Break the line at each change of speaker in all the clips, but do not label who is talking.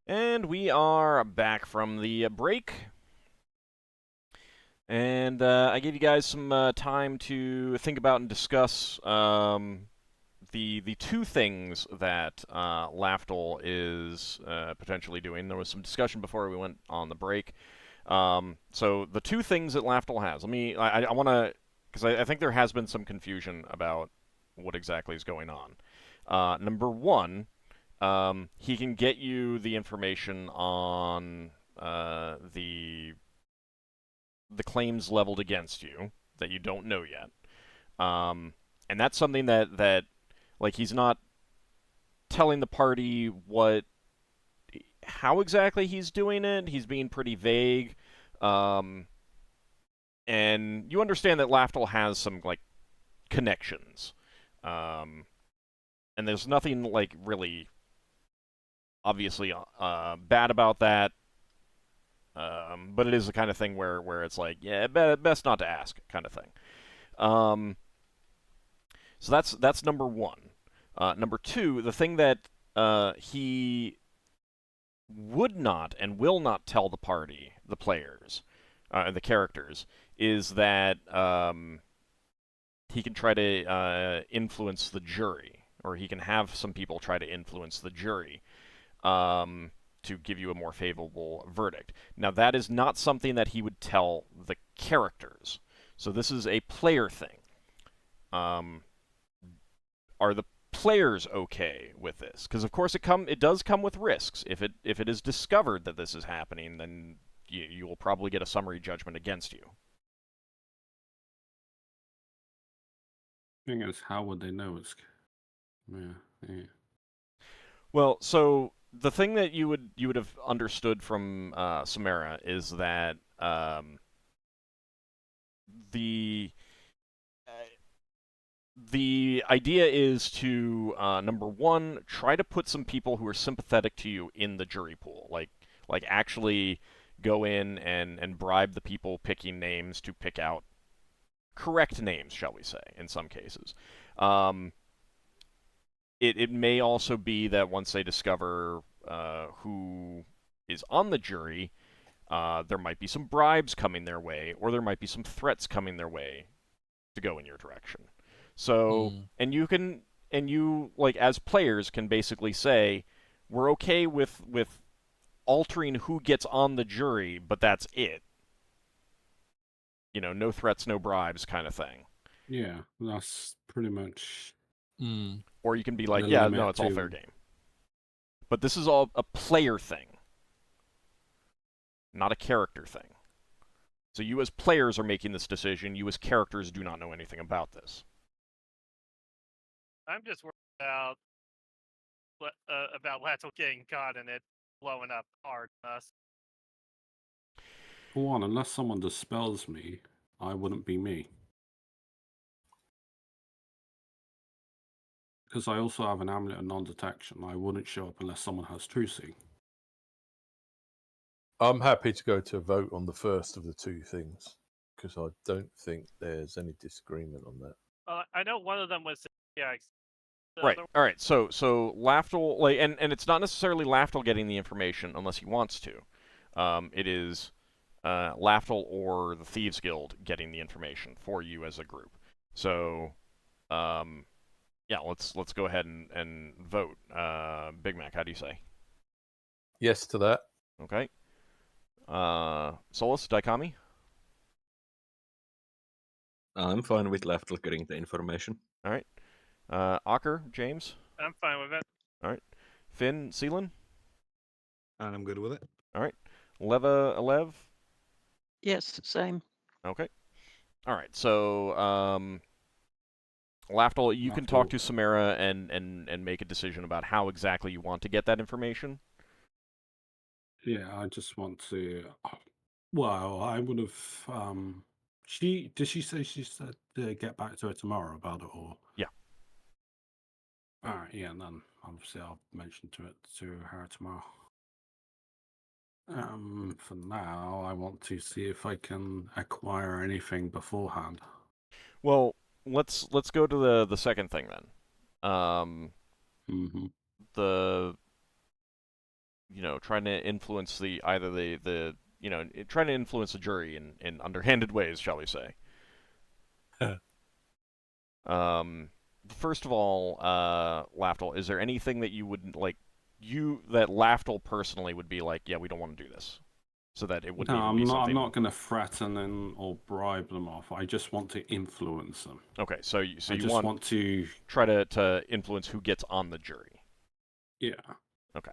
And we are back from the break. And I gave you guys some time to think about and discuss the two things that Lafdul is potentially doing. There was some discussion before we went on the break. So the two things that Lafdul has. I want to, because I think there has been some confusion about what exactly is going on. Number one, he can get you the information on the claims leveled against you that you don't know yet, and that's something that like he's not telling the party how exactly he's doing it. He's being pretty vague, um, and you understand that Lafdul has some like connections, um, and there's nothing like really obviously bad about that. But it is the kind of thing where it's like, yeah, best not to ask, kind of thing. Um, so that's number one. Number two, the thing that he would not and will not tell the party, the players, the characters, is that he can try to influence the jury, or he can have some people try to influence the jury. To give you a more favorable verdict. Now, that is not something that he would tell the characters. So this is a player thing. Um, are the players okay with this? Because of course it does come with risks. If it is discovered that this is happening, then you will probably get a summary judgment against you.
Thing is, how would they know it's? Yeah.
Well, so the thing that you would have understood from Samara is that the the idea is to number one, try to put some people who are sympathetic to you in the jury pool, like actually go in and bribe the people picking names to pick out correct names, shall we say, in some cases. Um, it may also be that once they discover who is on the jury, there might be some bribes coming their way, or there might be some threats coming their way to go in your direction. So,
Mm.
and you like as players can basically say, we're okay with altering who gets on the jury, but that's it. No threats, no bribes, kind of thing.
Yeah, that's pretty much
Mm.
Or you can be like,
the
yeah, no,
limit
it's all fair
to.
game. But this is all a player thing, not a character thing. So you as players are making this decision. You as characters do not know anything about this.
I'm just worried about Lato getting caught and it blowing up hard on us.
For one, unless someone dispels me, I wouldn't be me. Because I also have an amulet of non-detection. I wouldn't show up unless someone has trucy.
I'm happy to go to a vote on the first of the two things because I don't think there's any disagreement on that.
I know one of them was
Right. All right. So Lafdul, like, and it's not necessarily Lafdul getting the information unless he wants to. It is Lafdul or the Thieves Guild getting the information for you as a group. So, yeah, let's go ahead and vote. Big Mac, how do you say?
Yes to that.
Okay. Solas, Daikami.
I'm fine with Lafdul getting the information.
All right. Ockar, James.
I'm fine with it.
All right. Finn, Seelan.
I'm good with it.
All right. Alev.
Yes, same.
Okay. All right. So, Lafdul, you can talk to Samara and make a decision about how exactly you want to get that information.
Yeah, I just want to. Well, I would have. Did she say she said to get back to her tomorrow about it, or?
Yeah.
All right. Yeah, and then obviously I'll mention to her tomorrow. For now, I want to see if I can acquire anything beforehand.
Well, let's go to the second thing then.
Mm-hmm.
The trying to influence trying to influence the jury in underhanded ways, shall we say. First of all, Lafdul, is there anything that you would that Lafdul personally would be like, yeah, we don't want to do this, so that it wouldn't
No,
even be
I'm
something.
not going to threaten them or bribe them off. I just want to influence them.
Okay, so you
I just want to
try to influence who gets on the jury.
Yeah.
Okay,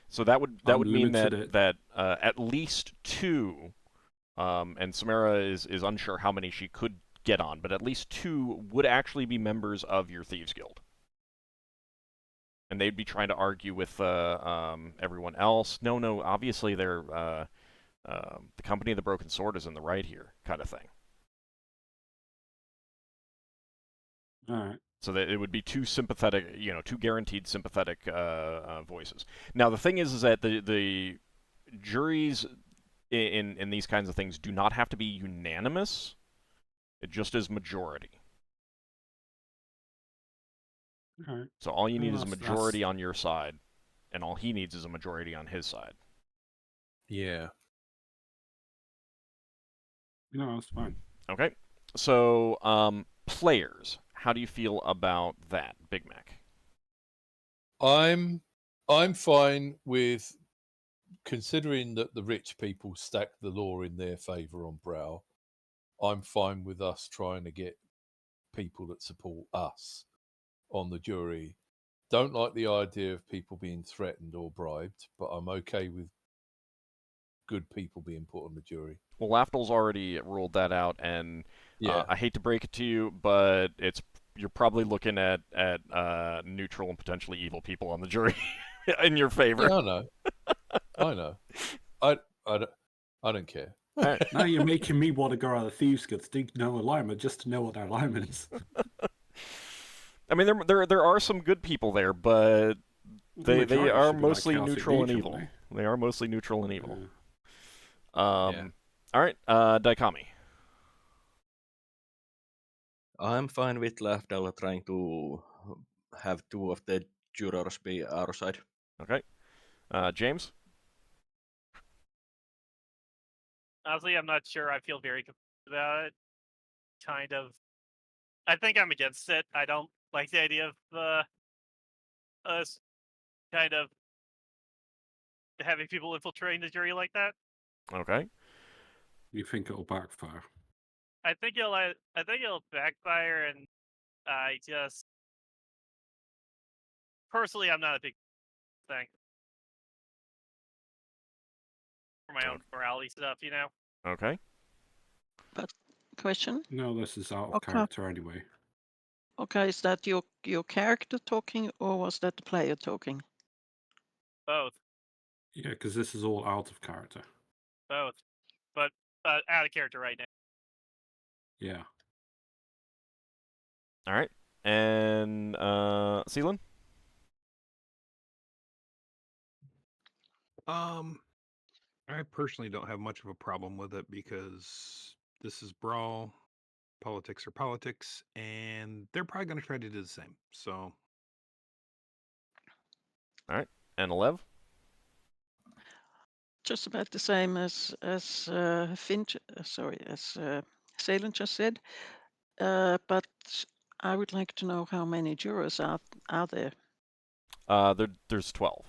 so that would mean that at least 2, and Samara is unsure how many she could get on, but at least 2 would actually be members of your Thieves Guild. And they'd be trying to argue with everyone else. No, obviously they're the Company of the Broken Sword is in the right here, kind of thing.
All right.
So that it would be 2 sympathetic, 2 guaranteed sympathetic voices. Now the thing is that the juries in these kinds of things do not have to be unanimous. It just is majority.
All right.
So all you need is a
that's-
majority on your side, and all he needs is a majority on his side.
Yeah.
No, that's fine.
Okay. So players, how do you feel about that, Big Mac?
I'm fine with, considering that the rich people stack the law in their favour on Bral. I'm fine with us trying to get people that support us on the jury. Don't like the idea of people being threatened or bribed, but I'm okay with good people being put on the jury.
Well, Lafdul's already ruled that out, and
Yeah.
I hate to break it to you, but you're probably looking at neutral and potentially evil people on the jury in your favor.
Yeah, I know. I know. I don't care.
Right.
Now you're making me want to go out of the Thieves Guild to do no alignment just to know what their alignment is.
I mean, there are some good people there, but they
Majority
are
should be like
mostly
chaotic
neutral and
neutral,
evil.
eh?
They are mostly neutral and evil.
Yeah.
All right, Daikami.
I'm fine with Lafdul trying to have 2 of the jurors be our side.
Okay. James?
Honestly, I'm not sure. I feel very confused about it. Kind of. I think I'm against it. I don't like the idea of us kind of having people infiltrating the jury like that.
Okay.
You think it'll backfire?
I think it'll backfire, and I just personally, I'm not a big thing for my own morality stuff,
Okay.
Question?
No, this is out of
Okay.
character anyway.
Okay, is that your character talking, or was that the player talking?
Both,
Yeah, because this is all out of character.
but out of character right now.
Yeah.
All right. And Seelan?
I personally don't have much of a problem with it because this is Brawl, politics are politics, and they're probably going to try to do the same. So,
All right. And Lev?
Just about the same as Finch. Sorry, as Salen just said. But I would like to know how many jurors are there.
There's 12.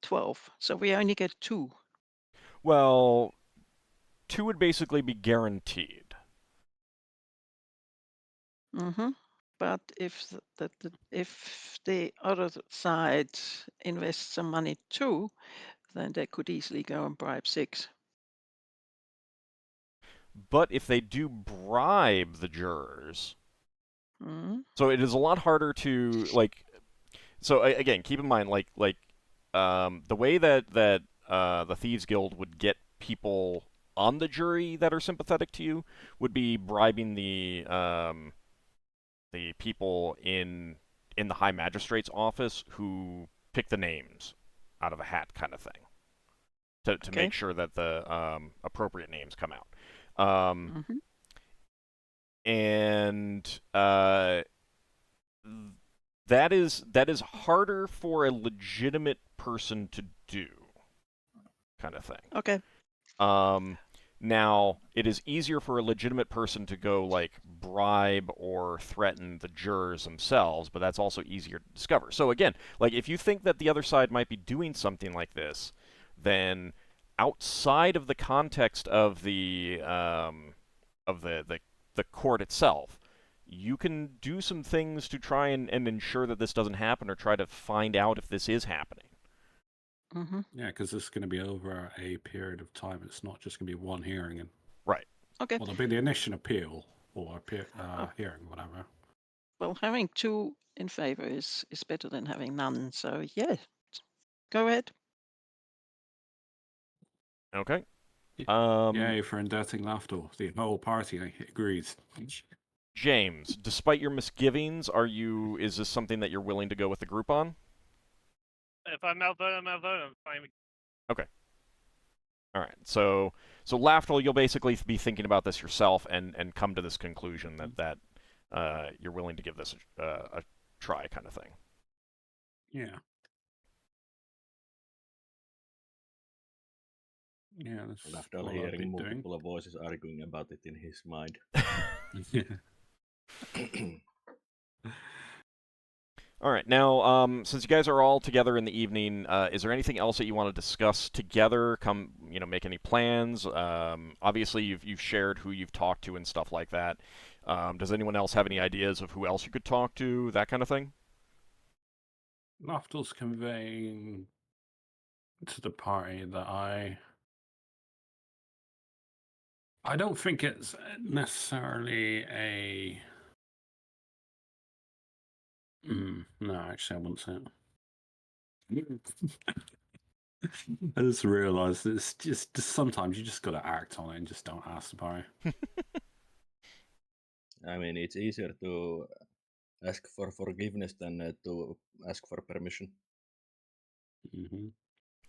12. So we only get 2.
Well, 2 would basically be guaranteed.
Mm-hmm. But if if the other side invests some money too, then they could easily go and bribe 6.
But if they do bribe the jurors,
Mm-hmm.
so it is a lot harder to So again, keep in mind, the way that the Thieves Guild would get people on the jury that are sympathetic to you would be bribing the people in the High Magistrate's office who pick the names out of a hat, kind of thing, to
Okay.
make sure that the appropriate names come out.
Mm-hmm.
And that is harder for a legitimate person to do, kind of thing.
Okay.
Now, it is easier for a legitimate person to go, like, bribe or threaten the jurors themselves, but that's also easier to discover. So again, like, if you think that the other side might be doing something like this, then outside of the context of the court itself, you can do some things to try and ensure that this doesn't happen, or try to find out if this is happening.
Mm-hmm.
Yeah, because this is going to be over a period of time. It's not just going to be one hearing. And
Right.
Okay.
well, there'll be the initial appeal or hearing, whatever.
Well, having 2 in favor is better than having none. So yeah, go ahead.
Okay.
Yay for indicting Lafdul. The whole party agrees.
James, despite your misgivings, is this something that you're willing to go with the group on?
If I'm outvoted, I'm outvoted. I'm fine.
Okay. All right. So Lafdul, you'll basically be thinking about this yourself and come to this conclusion that you're willing to give this a try, kind of thing.
Yeah. Yeah, that's
Lafdul
what I've
hearing
been
multiple voices arguing about it in his mind.
doing.
All right. Now, since you guys are all together in the evening, is there anything else that you want to discuss together? Make any plans? Obviously, you've shared who you've talked to and stuff like that. Does anyone else have any ideas of who else you could talk to? That kind of thing.
Lafdul's conveying to the party that I don't think it's necessarily a. No, actually, I wouldn't say it. I just realised it's just sometimes you just got to act on it and just don't ask the party.
I mean, it's easier to ask for forgiveness than to ask for permission.
Mm-hmm.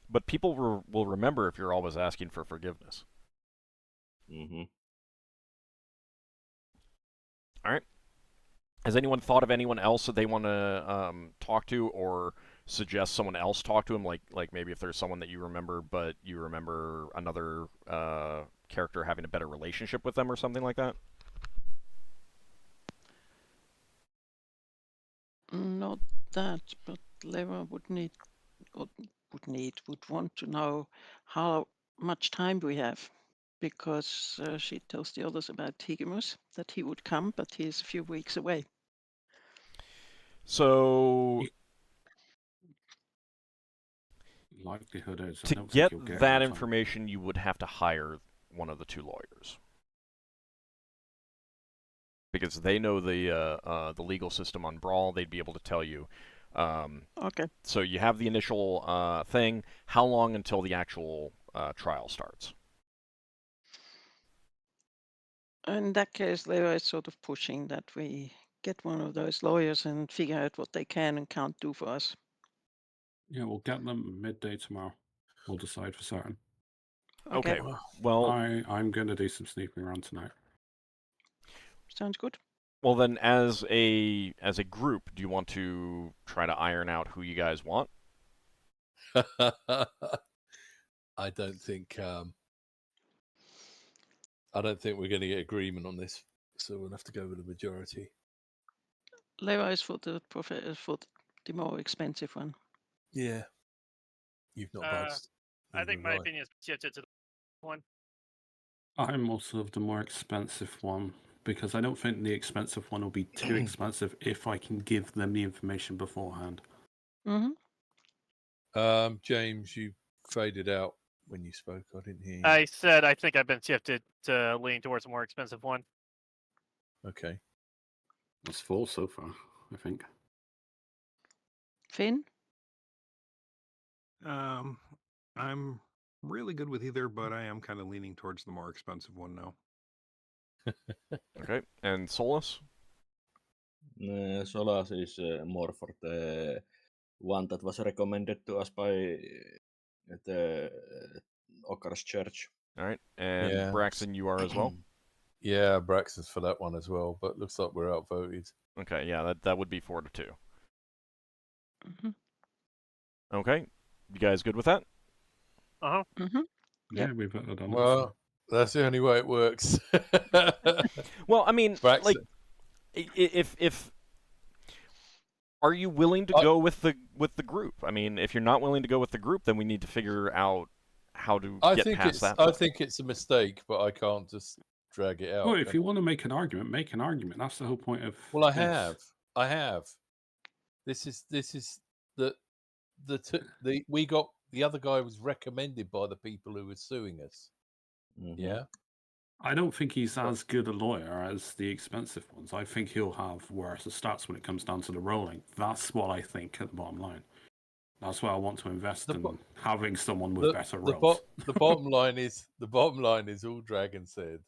But people will remember if you're always asking for forgiveness.
Mm-hmm.
All right. Has anyone thought of anyone else that they want to talk to, or suggest someone else talk to him? Like maybe if there's someone that you remember, but you remember another character having a better relationship with them, or something like that.
Not that, but Leva would want to know how much time we have, because she tells the others about Tigemus, that he would come, but he's a few weeks away.
So
Likelihood is I
to
don't
get
think you'll get
that
any time.
information, you would have to hire one of the 2 lawyers, because they know the legal system on Bral. They'd be able to tell you.
Okay.
So you have the initial thing. How long until the actual trial starts?
In that case, Leva is sort of pushing that we get one of those lawyers and figure out what they can and can't do for us.
Yeah, we'll get them midday tomorrow. We'll decide for certain.
Okay. Well,
I'm going to do some sneaking around tonight.
Sounds good.
well then, as a group, do you want to try to iron out who you guys want?
I don't think we're going to get agreement on this, so we'll have to go with the majority.
Leva is for the more expensive one.
Yeah, you've not budged.
I think
neither
my
have I.
opinion is shifted to the one.
I'm also of the more expensive one because I don't think the expensive one will be too expensive if I can give them the information beforehand.
Mm-hmm.
James, you faded out when you spoke. I didn't hear you.
I said I think I've been shifted to lean towards a more expensive one.
Okay.
That's 4 so far, I think.
Finn?
I'm really good with either, but I am kind of leaning towards the more expensive one now.
Okay. And Solas?
Solas is more for the one that was recommended to us by the Ockar's church.
All right. And
Yeah.
Braxon, you are as well?
Yeah, Braxon's for that one as well, but looks like we're outvoted.
Okay, yeah, that would be 4 to 2.
Mm-hmm.
Okay, you guys good with that?
Uh-huh.
Mm-hmm.
Yeah,
Yep.
we voted on it.
Well, that's the only way it works.
Well, I mean,
Braxon.
like, if are you willing to
I-
go with the group? I mean, if you're not willing to go with the group, then we need to figure out how to
I
get
think
past
it's
that.
I
point.
think it's a mistake, but I can't just drag it out.
Well, if you want to make an argument, make an argument. That's the whole point of.
Well, I
this.
have. This is the we got the other guy was recommended by the people who were suing us.
Mhm.
Yeah.
I don't think he's as good a lawyer as the expensive ones. I think he'll have worse stats when it comes down to the rolling. That's what I think at the bottom line. That's why I want to invest
The
in
bo-
having someone with better rolls.
the bottom line is AuldDragon said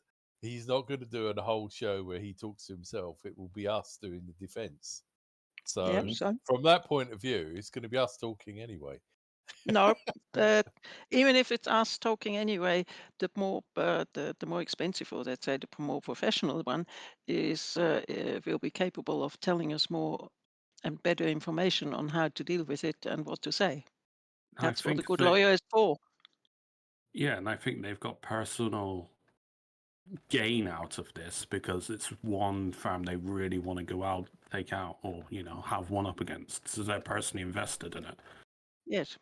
he's not going to do a whole show where he talks to himself. It will be us doing the defense. So
Yep. So
from that point of view, it's going to be us talking anyway.
no, even if it's us talking anyway, the more expensive, or let's say the more professional one, is will be capable of telling us more and better information on how to deal with it and what to say.
I
That's what a
think
good
they-
lawyer is for.
Yeah, and I think they've got personal gain out of this because it's one firm they really want to go out, take out, or have one up against. So they're personally invested in it.
Yes,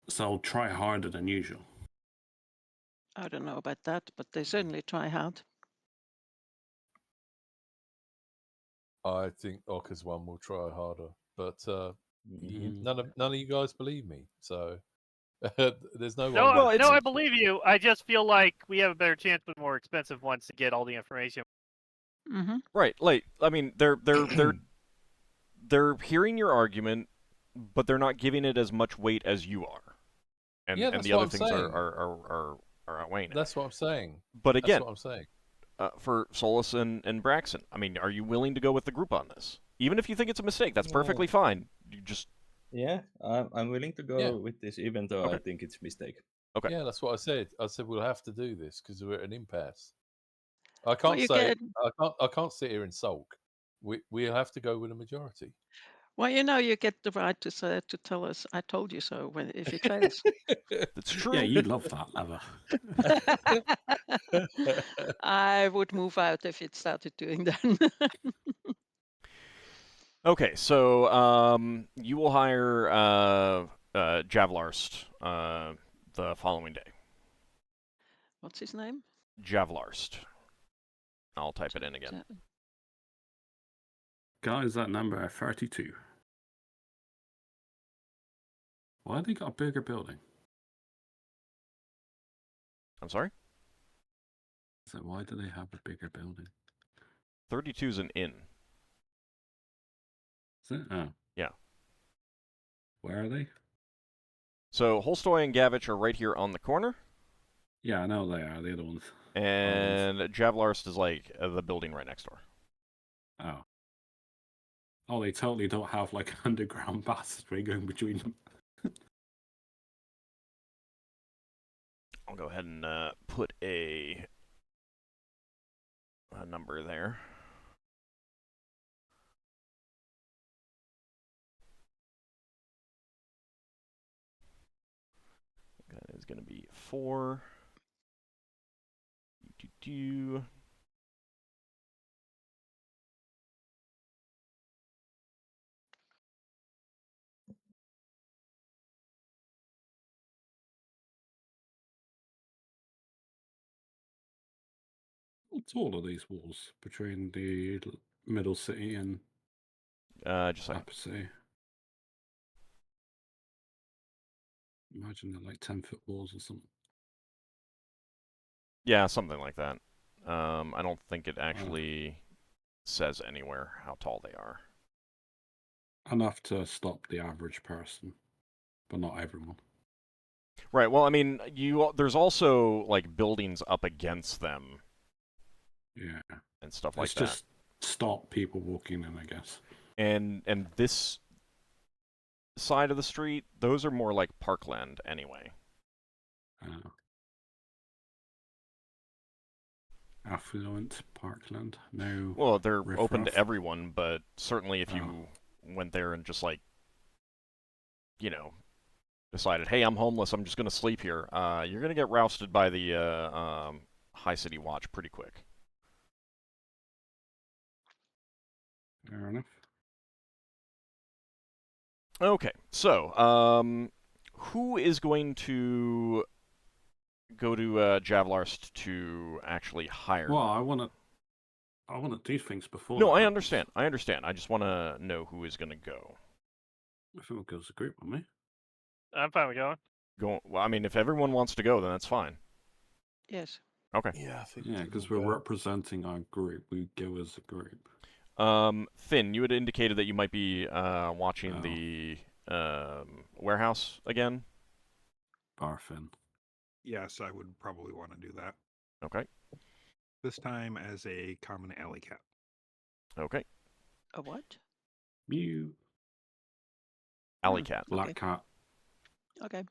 So try harder than usual.
I don't know about that, but they certainly try hard.
I think Ockar's one will try harder, but
Mhm.
none of you guys believe me, so there's no
No,
one.
Well,
no,
it's-
I believe you. I just feel like we have a better chance with more expensive ones to get all the information.
Mm-hmm.
Right. Like, I mean, they're hearing your argument, but they're not giving it as much weight as you are, and
Yeah,
and
that's
the
what
other
I'm
things
saying.
are outweighing it.
That's what I'm saying.
But
That's
again,
what I'm saying.
for Solas and Braxon, I mean, are you willing to go with the group on this? Even if you think it's a mistake, that's perfectly fine. You just
Yeah, I'm willing to go
Yeah.
with this, even though I
Okay.
think it's a mistake.
Okay.
Yeah, that's what I said. I said we'll have to do this because we're at an impasse. I
Well,
can't
you
say
get
I can't sit here and sulk. We'll have to go with a majority.
well, you get the right to say, to tell us, "I told you so," when if it fails.
it's true.
Yeah, you love that, Eva.
I would move out if it started doing that.
Okay, so you will hire Javlarst the following day.
What's his name?
Javlarst. I'll type it in again.
Guys, that number 32. Why have they got a bigger building?
I'm sorry?
So why do they have a bigger building?
32 is an inn.
Is it? Oh.
Yeah.
Where are they?
So Holstoy and Gavich are right here on the corner,
Yeah, I know they are. The other ones.
and Javlarst is like the building right next door.
Oh. Oh, they totally don't have like an underground passageway going between them.
I'll go ahead and put a number there. That is going to be 4. Do.
How tall are these walls between the middle city and
Just like
upper city? Imagine they're like 10-foot walls or something.
yeah, something like that. I don't think it actually says anywhere how tall they are.
Enough to stop the average person, but not everyone.
Right. Well, I mean, there's also like buildings up against them
Yeah.
and stuff like
It's
that.
just stop people walking in, I guess.
And this side of the street, those are more like parkland anyway.
Affluent parkland. No.
Well, they're open to
riffraff.
everyone, but certainly if you went there and just like you know, decided, hey, I'm homeless, I'm just going to sleep here, you're going to get rousted by the High City Watch pretty quick.
Fair enough.
Okay, so, who is going to go to Javelarst to actually hire?
Well, I want to do things before.
No,
that
I
happens.
understand. I understand. I just want to know who is going to go.
I think we'll go as a group, won't we?
I'm fine with going.
Well, I mean, if everyone wants to go, then that's fine.
Yes.
Okay.
Yeah, I think.
Yeah, because we're representing our group. We go as a group.
Finn, you had indicated that you might be watching
Oh.
the warehouse again.
Barfin.
Yes, I would probably want to do that.
Okay.
This time as a common alley cat.
Okay.
A what?
Mew.
Alley cat.
Black
Okay.
cat.
Okay.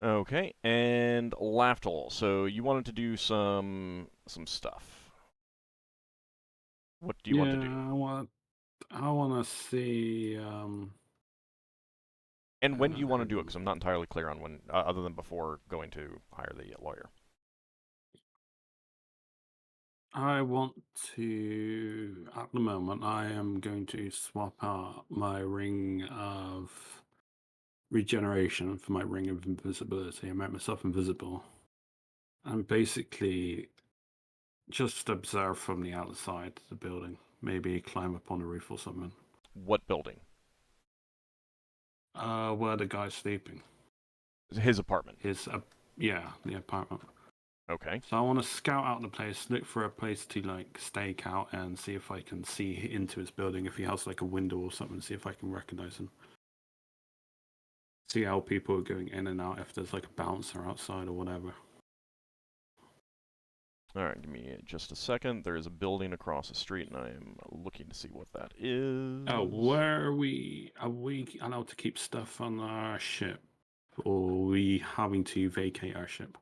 Okay, and Lafdul. So you wanted to do some stuff. What do you want to do?
I want to see.
And when do you want to do it? Because I'm not entirely clear on when, other than before going to hire the lawyer.
I want to. At the moment, I am going to swap out my ring of regeneration for my ring of invisibility. I make myself invisible, and basically just observe from the outside the building. Maybe climb up on the roof or something.
What building?
Where the guy's sleeping.
His apartment.
Yeah, the apartment.
Okay.
So I want to scout out the place, look for a place to like stake out, and see if I can see into his building. If he has like a window or something, see if I can recognize him. See how people are going in and out. If there's like a bouncer outside or whatever.
All right, give me just a second. There is a building across the street, and I am looking to see what that is.
Oh, where are we? Are we allowed to keep stuff on our ship, or are we having to vacate our ship?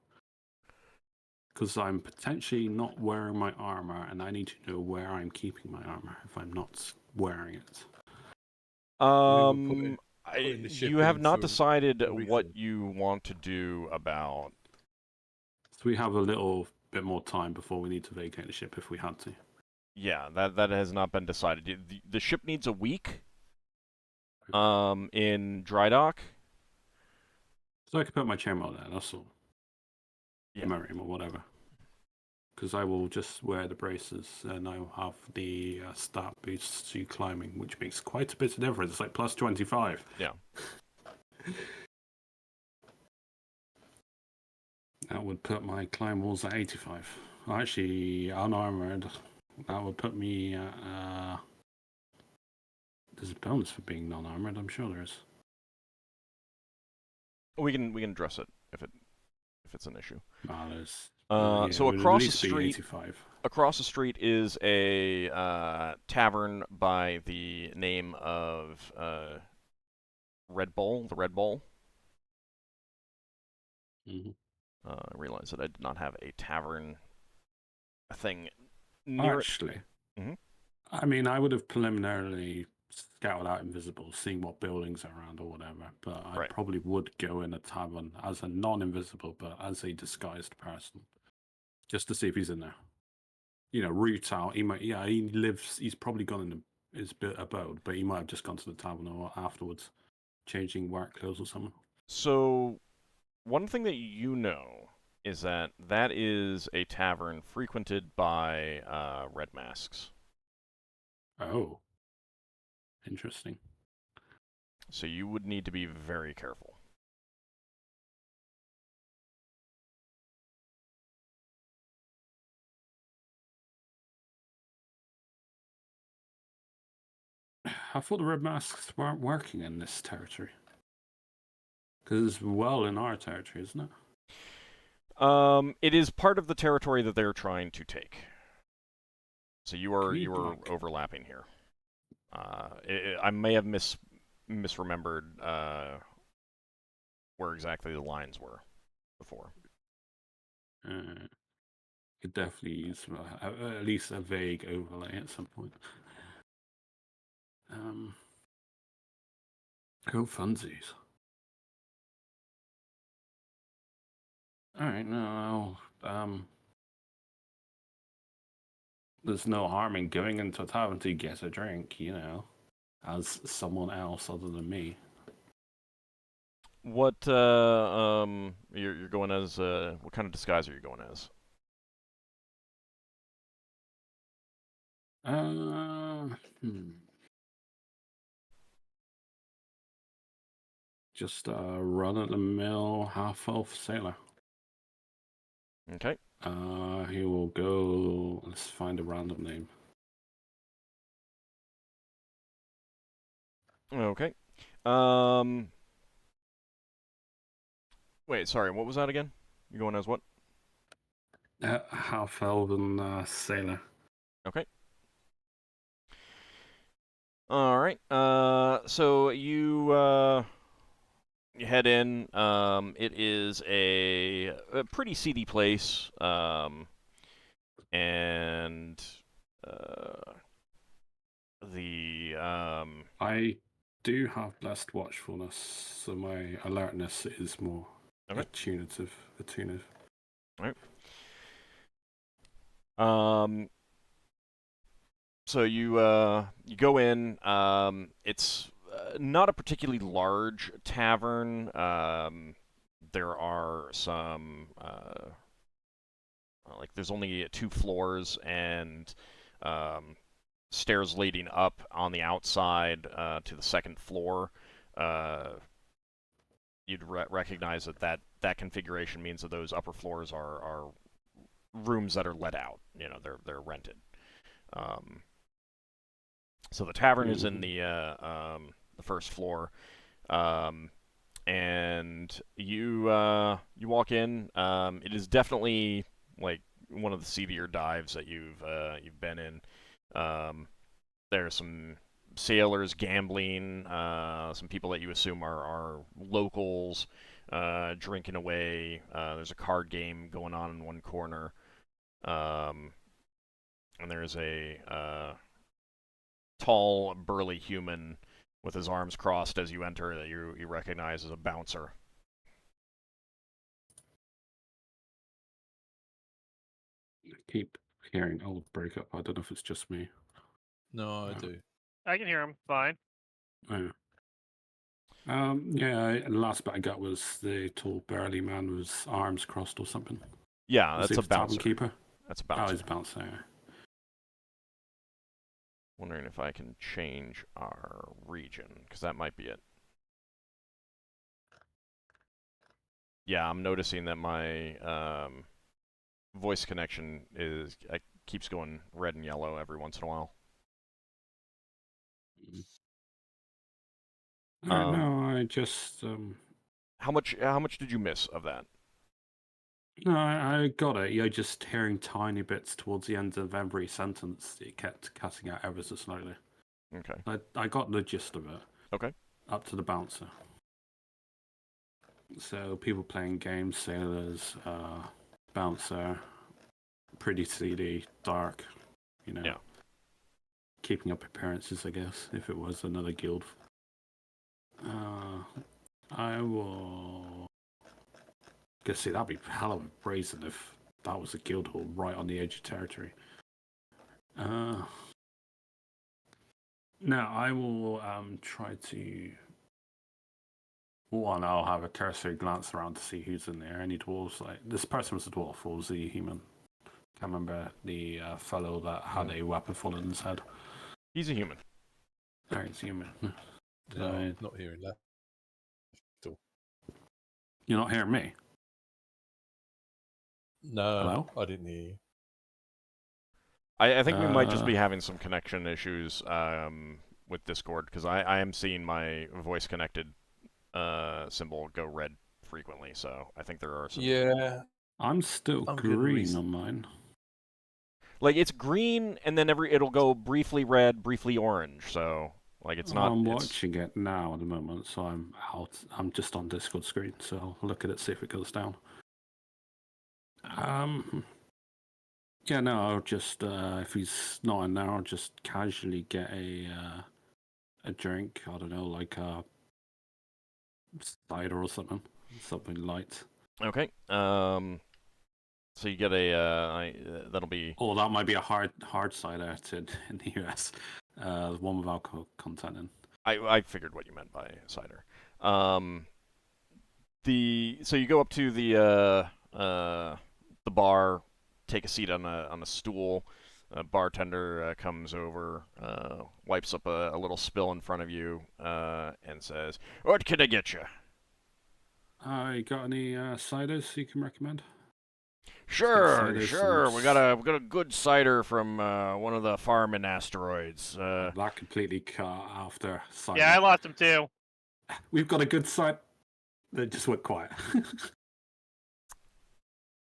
Because I'm potentially not wearing my armor, and I need to know where I'm keeping my armor if I'm not wearing it.
You have not
into
decided
a
what
refill.
you want to do about.
So we have a little bit more time before we need to vacate the ship if we had to.
Yeah, that has not been decided. The ship needs a week. In dry dock.
So I can put my chainmail there. That's all.
Yeah.
Or whatever. Because I will just wear the braces and I will have the stat boosts to climbing, which makes quite a bit of difference. It's like plus 25.
Yeah.
That would put my climb walls at 85. Actually, unarmored, that would put me at. There's a bonus for being non-armored. I'm sure there is.
We can address it if it's an issue.
There's.
So across the street,
85.
across the street is a tavern by the name of Red Bull, the Red Bull.
Mm-hmm.
I realized that I did not have a tavern thing near
Actually,
Mm-hmm.
I mean, I would have preliminarily scouted out invisible, seeing what buildings are around or whatever. But I
Right.
probably would go in a tavern as a non-invisible, but as a disguised person, just to see if he's in there. You know, root out. He might. Yeah, he lives. He's probably gone in his abode, but he might have just gone to the tavern or afterwards, changing work clothes or something.
So, one thing that you know is that that is a tavern frequented by red masks.
Oh, interesting.
So you would need to be very careful.
I thought the red masks weren't working in this territory. Because it's well in our territory, isn't it?
It is part of the territory that they're trying to take. So you are overlapping here. I may have misremembered where exactly the lines were before.
Could definitely use at least a vague overlay at some point. Go funsies. Alright, no, there's no harm in going into a tavern to get a drink, you know, as someone else other than me.
What you're going as? What kind of disguise are you going as?
Just a run-of-the-mill half-elf sailor.
Okay.
He will go. Let's find a random name.
Okay. Wait, sorry. What was that again? You're going as what?
Half-elven sailor.
Okay. All right. So you head in. It is a pretty seedy place. And the
I do have blessed watchfulness, so my alertness is more
Okay.
attunative.
So you go in. It's not a particularly large tavern. There are some like there's only 2 floors and stairs leading up on the outside to the second floor. You'd recognize that configuration means that those upper floors are rooms that are let out. You know, they're rented. So the tavern is in the first floor, and you walk in. It is definitely like one of the seedier dives that you've been in. There's some sailors gambling, some people that you assume are locals drinking away. There's a card game going on in one corner, and there's a tall, burly human with his arms crossed as you enter that you recognize as a bouncer.
I keep hearing old breakup. I don't know if it's just me.
No, I do.
I can hear him fine.
Oh. Yeah, the last bit I got was the tall, burly man with his arms crossed or something.
Yeah,
Was
that's
he
a
the tavern
bouncer.
keeper?
That's a
Oh,
bouncer.
he's a bouncer. Yeah.
Wondering if I can change our region, because that might be it. Yeah, I'm noticing that my voice connection keeps going red and yellow every once in a while.
No, I just
How much did you miss of that?
no, I got it. You're just hearing tiny bits towards the end of every sentence. It kept cutting out ever so slowly.
Okay.
I got the gist of it.
Okay.
Up to the bouncer. So people playing games, sailors, bouncer, pretty seedy, dark, you know.
Yeah.
Keeping up appearances, I guess, if it was another guild. I will. Guess see, that'd be hell of a brazen if that was a guild hall right on the edge of territory. Now I will try to. One, I'll have a cursory glance around to see who's in there. Any dwarves? Like this person was a dwarf, or was he a human? Can't remember the fellow that had a weapon full in his head.
He's a human.
Oh, he's human.
No, I'm not hearing that.
You're not hearing me?
No,
Hello?
I didn't hear you.
I think we might just be having some connection issues with Discord, because I am seeing my voice connected symbol go red frequently, so I think there are some...
Yeah.
I'm still green on mine.
Like, it's green, and then it'll go briefly red, briefly orange, so... Like, it's not...
I'm watching it now at the moment, so I'm out. I'm just on Discord screen, so I'll look at it, see if it goes down. Yeah, no, I'll just, if he's not in there, I'll just casually get a drink. I don't know, like a cider or something light.
Okay. So you get that'll be.
Or that might be a hard cider in the US. One with alcohol content in.
I figured what you meant by cider. So you go up to the bar, take a seat on a stool. A bartender comes over, wipes up a little spill in front of you, and says, "What can I get you?"
You got any ciders you can recommend?
Sure.
Ciders,
We got a good cider from one of the farming asteroids.
that completely cut after cider.
Yeah, I lost him too.
We've got a good cider. They just went quiet.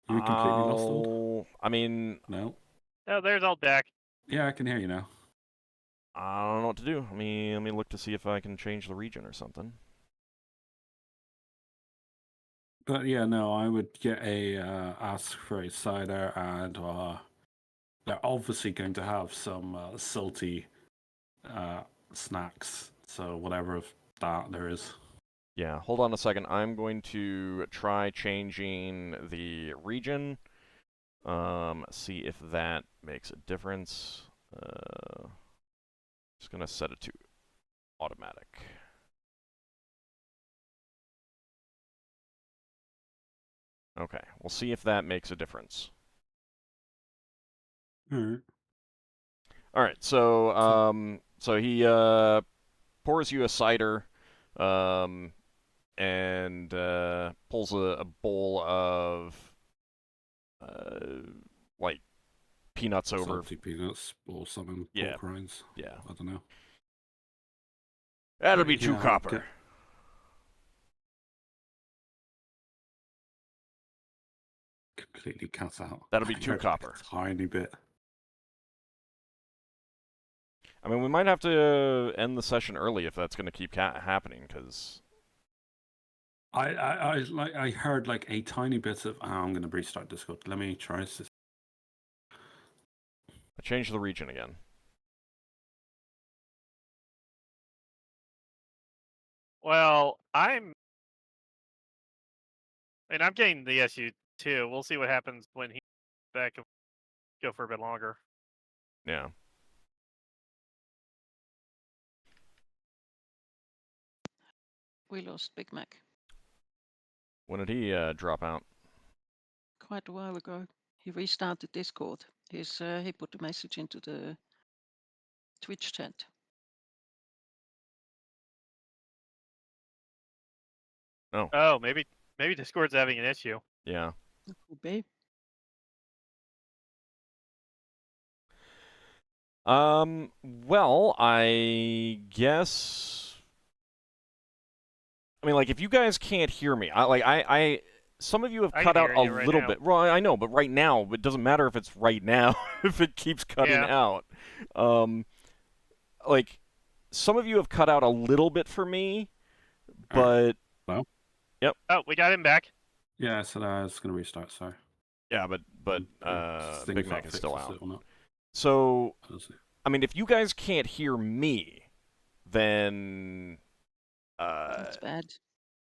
You were completely lost, Old?
I mean,
No.
Oh, there's old Dak.
Yeah, I can hear you now.
I don't know what to do. Let me look to see if I can change the region or something.
But yeah, no, I would get ask for a cider, and they're obviously going to have some salty snacks. So whatever of that there is.
Yeah, hold on a second. I'm going to try changing the region. See if that makes a difference. Just gonna set it to automatic. Okay, we'll see if that makes a difference.
Alright.
All right, so he pours you a cider, and pulls a bowl of like peanuts over.
Salty peanuts or something.
Yeah.
Pork rinds.
Yeah,
I don't know.
that'll be 2
Yeah,
copper.
okay. Completely cut out.
That'll be
I
2
heard
copper.
A tiny bit.
I mean, we might have to end the session early if that's going to keep happening, because
I heard like a tiny bit of. I'm going to restart Discord. Let me try this.
I changed the region again.
Well, I'm getting the SU too. We'll see what happens when he's back and go for a bit longer.
Yeah.
We lost Big Mac
When did he drop out?
quite a while ago. He restarted Discord. He put a message into the Twitch chat.
Oh, maybe Discord's having an issue.
Yeah.
It could be.
Well, I guess. I mean, like, if you guys can't hear me, some of you have
I
cut
can
out
hear
a
you right
little
now.
bit. Well, I know, but right now, it doesn't matter if it's right now, if it keeps cutting
Yeah.
out. Like, some of you have cut out a little bit for me, but
Oh, we got him back.
Yeah, I said I was going to restart. Sorry.
yeah, but
Seeing
Big
if
Mac
that
is still
fixes
out.
it or not.
So,
We'll see.
I mean, if you guys can't hear me, then
That's bad.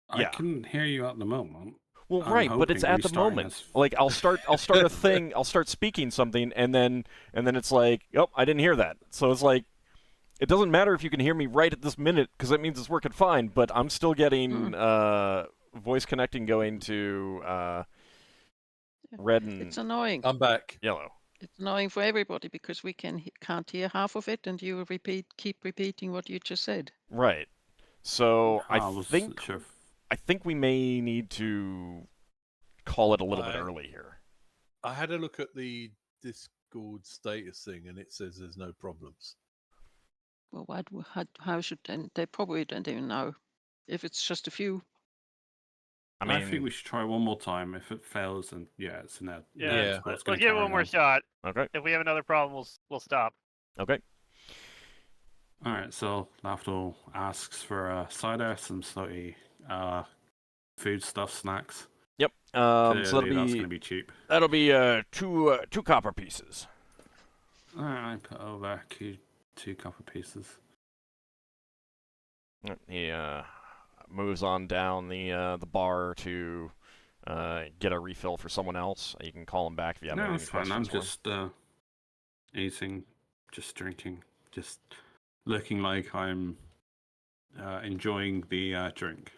I
yeah.
can hear you at the moment.
Well,
I'm
right, but it's
hoping
at the
restarting
moment.
has-
Like, I'll start a thing, I'll start speaking something, and then it's like, oh, I didn't hear that. So it's like, it doesn't matter if you can hear me right at this minute, because that means it's working fine, but I'm still getting voice connecting going to red and
It's annoying.
I'm back.
yellow.
It's annoying for everybody because we can't hear half of it, and you keep repeating what you just said.
Right. So I
wasn't sure if-
think we may need to call it a little bit
I-
early here.
I had a look at the Discord status thing, and it says there's no problems.
Well, how should they probably don't even know if it's just a few.
I
I
mean,
think we should try one more time. If it fails, and it's in that.
Yeah.
Discord's
Let's
gonna
give it
carry
one more
on.
shot.
okay,
If we have another problem, we'll stop.
okay.
All right, so Lafdul asks for a cider, some salty food stuff, snacks.
Yep. So
Clearly, that's going to be cheap.
that'll be two copper pieces.
All right, I put over two copper pieces.
He moves on down the bar to get a refill for someone else. You can call him back if you have
No,
any
it's fine. I'm
questions for him.
just eating, just drinking, just looking like I'm enjoying the drink.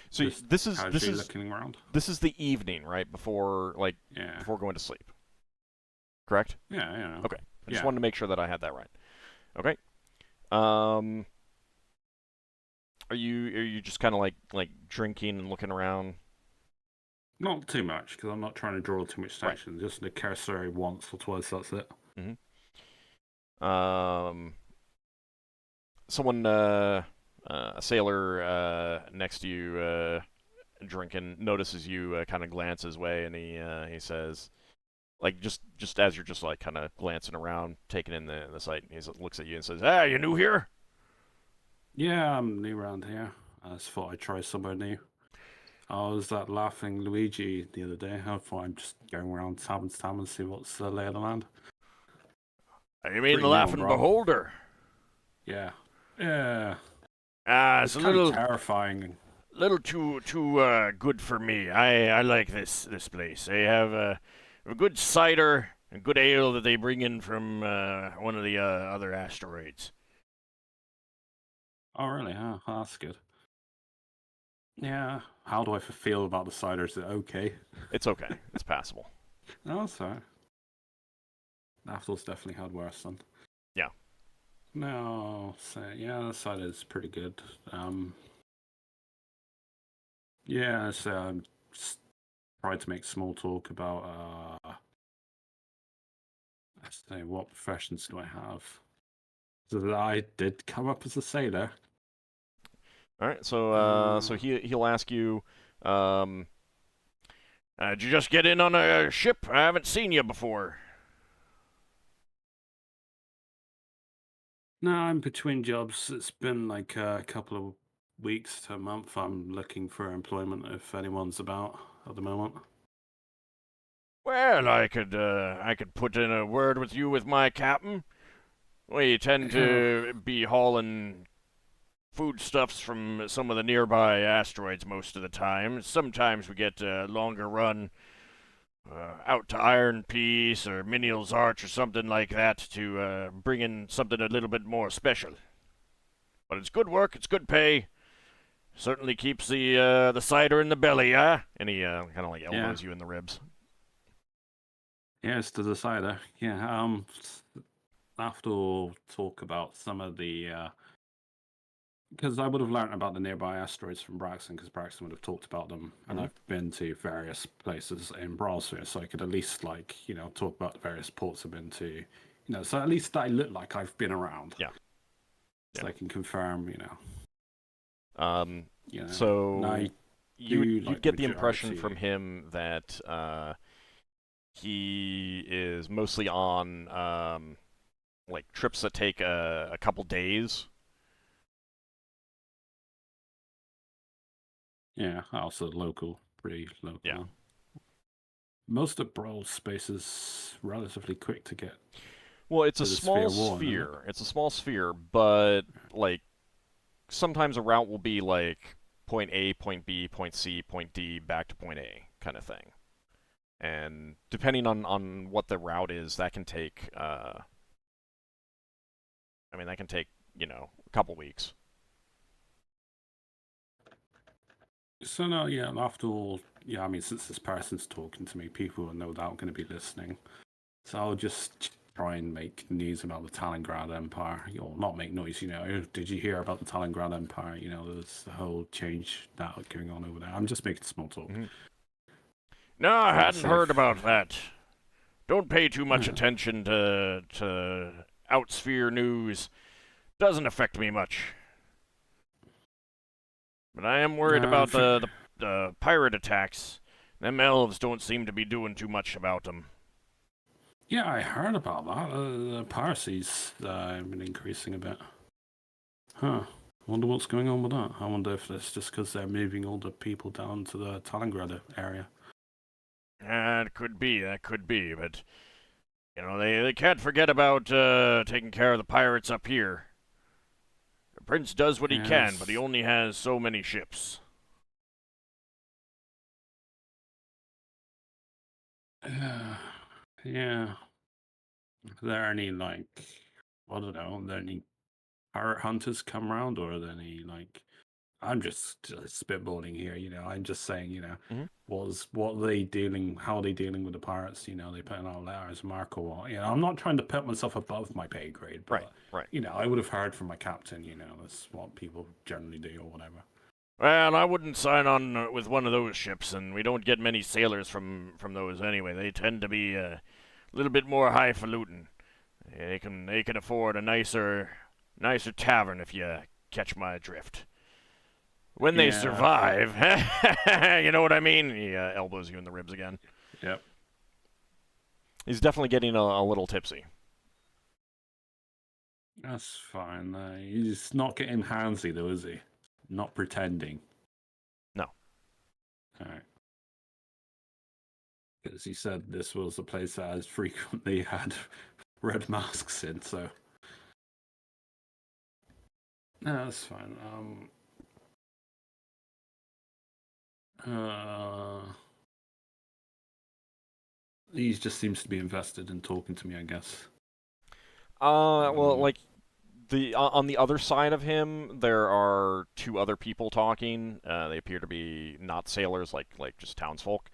So
Just
this is
casually looking around.
this is the evening, right before
Yeah.
before going to sleep. Correct?
Yeah, yeah.
Okay. I just
Yeah.
wanted to make sure that I had that right. Okay. Are you just kind of like drinking and looking around?
Not too much, because I'm not trying to draw too much
Right.
attention. Just the cursory once or twice, that's it.
Someone, a sailor next to you, drinking, notices you, kind of glance his way, and he says, like just as you're just like kind of glancing around, taking in the sight, he looks at you and says, "Ah, you new here?"
Yeah, I'm new around here. I just thought I'd try somewhere new. I was that laughing Luigi the other day. I thought I'm just going around tavern to tavern and see what's the lay of the land.
You mean
Pretty
the
new,
laughing
bro.
beholder?
Yeah. Yeah.
Ah,
It's
it's a
kind of
little
terrifying.
too good for me. I like this place. They have a good cider and good ale that they bring in from one of the other asteroids.
Oh, really? Huh? Oh, that's good. Yeah. How do I feel about the cider? Is it okay?
It's okay. It's passable.
No, that's alright. Lafdul's definitely had worse then.
Yeah.
No, so yeah, the cider is pretty good. Yeah, so I'm just trying to make small talk about let's say, what professions do I have? So I did come up as a sailor.
All right. So he'll ask you, did you just get in on a ship? I haven't seen you before.
No, I'm between jobs. It's been like a couple of weeks to a month. I'm looking for employment if anyone's about at the moment.
Well, I could put in a word with you with my captain. We tend to be hauling foodstuffs from some of the nearby asteroids most of the time. Sometimes we get a longer run out to Iron Piece or Menial's Arch or something like that to bring in something a little bit more special. But it's good work, it's good pay. Certainly keeps the cider in the belly, huh? And he kind of like elbows you in the ribs.
Yes, to the cider. Yeah, after we'll talk about some of the because I would have learned about the nearby asteroids from Braxon, because Braxon would have talked about them, and I've been to various places in Bralsphere, so I could at least talk about the various ports I've been to, so at least I look like I've been around.
Yeah.
So I can confirm,
So you'd get the impression
majority.
from him that he is mostly on like trips that take a couple days.
Yeah, also local, pretty local.
Yeah.
Most of Bral's space is relatively quick to get.
Well, it's a
to the
small
sphere one, isn't it?
sphere. It's a small sphere, but like sometimes a route will be like point A, point B, point C, point D, back to point A kind of thing. And depending on what the route is, that can take a couple weeks.
So no, yeah, after all, yeah, I mean, since this person's talking to me, people are no doubt going to be listening. So I'll just try and make news about the Stalingrad Empire. Not make noise, Did you hear about the Stalingrad Empire? There's the whole change that going on over there. I'm just making small talk.
Mm-hmm. No, I hadn't heard about that. Don't pay too much attention to outsphere news. Doesn't affect me much. But I am worried about the pirate attacks. Them elves don't seem to be doing too much about them.
Yeah, I heard about that. The piracy's been increasing a bit. Huh. Wonder what's going on with that. I wonder if it's just because they're moving all the people down to the Stalingrad area.
That could be, but they can't forget about taking care of the pirates up here. The prince does what he can, but he
Yes.
only has so many ships.
Yeah. Are there any, like, I don't know, are there any pirate hunters come around, or are there any, like, I'm just spitballing here, I'm just saying,
Mhm.
what are they dealing, how are they dealing with the pirates? They putting out letters, mark or what? I'm not trying to put myself above my pay grade, but,
Right.
I would have heard from my captain, that's what people generally do or whatever.
Well, I wouldn't sign on with one of those ships, and we don't get many sailors from those anyway. They tend to be a little bit more highfalutin. They can afford a nicer tavern if you catch my drift. When they
Yeah,
survive, you know what I mean? He elbows you in the ribs again.
Yep.
He's definitely getting a little tipsy.
That's fine. He's not getting handsy, though, is he? Not pretending.
No.
All right. Because he said this was a place that has frequently had red masks in, so. No, that's fine. He just seems to be invested in talking to me, I guess.
Well, like on the other side of him, there are two other people talking. They appear to be not sailors, like just townsfolk.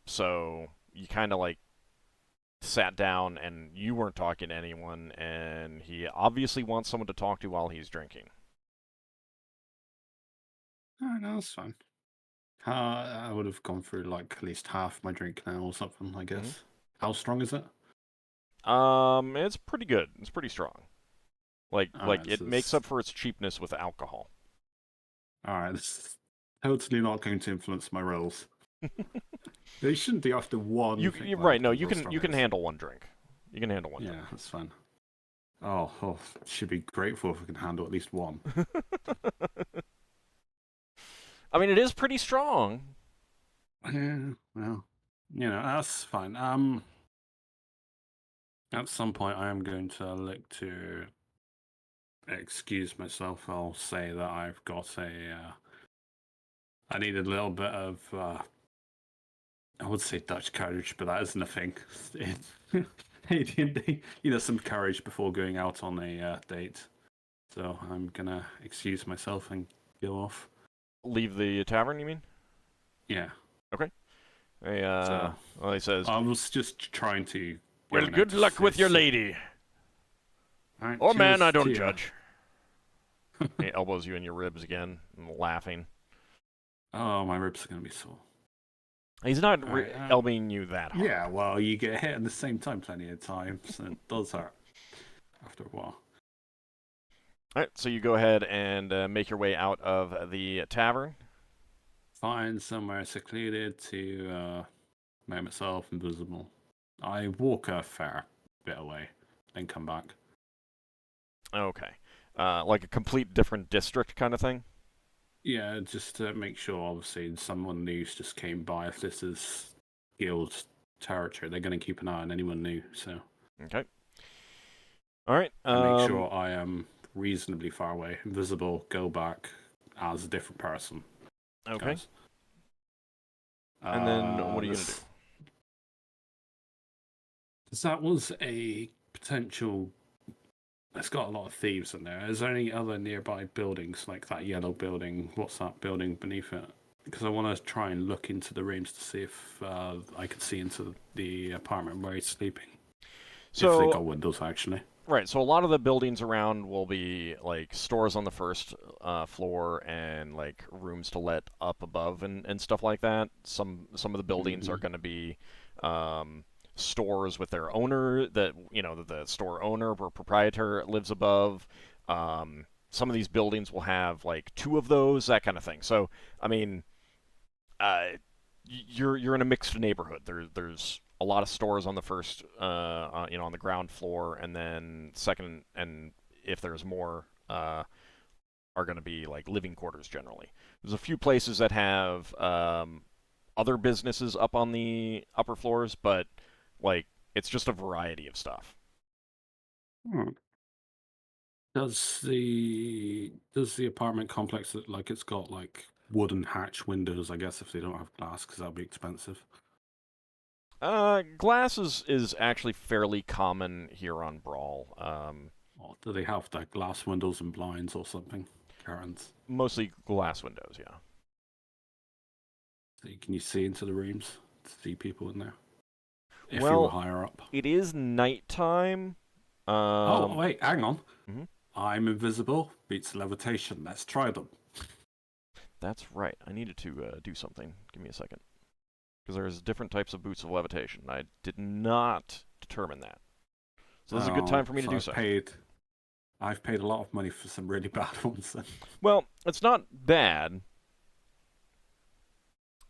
So you kind of like sat down, and you weren't talking to anyone, and he obviously wants someone to talk to while he's drinking.
Oh, no, that's fine. I would have gone through like at least half my drink now or something, I guess. How strong is it?
It's pretty good. It's pretty strong. Like
Alright,
it
so
makes up for its cheapness with alcohol.
Alright, this is totally not going to influence my rolls. They shouldn't be after one.
You're right. No, you can handle one drink. You can handle one
Yeah,
drink.
that's fine. Oh, should be grateful if we can handle at least one.
I mean, it is pretty strong.
Yeah, well, that's fine. At some point, I am going to look to excuse myself. I'll say that I've got I need a little bit of, I would say Dutch courage, but that isn't a thing. AD&D, some courage before going out on a date. So I'm gonna excuse myself and go off.
Leave the tavern, you mean?
Yeah.
Okay. Hey,
So
well, he says,
I was just trying to.
well, good luck with your lady.
Right,
Or man, I
cheers
don't
to ya.
judge. He elbows you in your ribs again, laughing.
Oh, my ribs are gonna be sore.
He's not
Alright,
elbowing you that hard.
Yeah, well, you get hit at the same time plenty of times, and it does hurt after a while.
All right, so you go ahead and make your way out of the tavern.
Find somewhere secluded to make myself invisible. I walk a fair bit away, then come back.
Okay. Like a complete different district kind of thing?
Yeah, just to make sure, obviously, someone news just came by. If this is guild territory, they're going to keep an eye on anyone new, so.
Okay. All right.
And make sure I am reasonably far away, invisible, go back as a different person.
Okay.
Guys.
And then what are you going to do?
That was a potential. It's got a lot of thieves in there. Is there any other nearby buildings like that yellow building? What's that building beneath it? Because I want to try and look into the rooms to see if I can see into the apartment where he's sleeping.
So,
if they got windows, actually.
Right, so a lot of the buildings around will be like stores on the first floor and like rooms to let up above and stuff like that. Some of the buildings are going to be stores with their owner that the store owner or proprietor lives above. Some of these buildings will have like two of those, that kind of thing. So I mean, you're in a mixed neighborhood. There's a lot of stores on the first, on the ground floor, and then second, and if there's more, are going to be like living quarters generally. There's a few places that have other businesses up on the upper floors, but like it's just a variety of stuff.
Does the apartment complex look like it's got like wooden hatch windows? I guess if they don't have glass, because that'll be expensive.
Glass is actually fairly common here on Brawl.
Or do they have like glass windows and blinds or something? Curtains.
Mostly glass windows, yeah.
So can you see into the rooms to see people in there? If you
Well,
were higher up.
It is nighttime.
Oh wait, hang on.
Mhm.
I'm invisible beats levitation. Let's try them.
That's right. I needed to do something. Give me a second. Because there's different types of boots of levitation. I did not determine that. So this is a good time for me to do so.
I've paid a lot of money for some really bad ones then.
Well, it's not bad.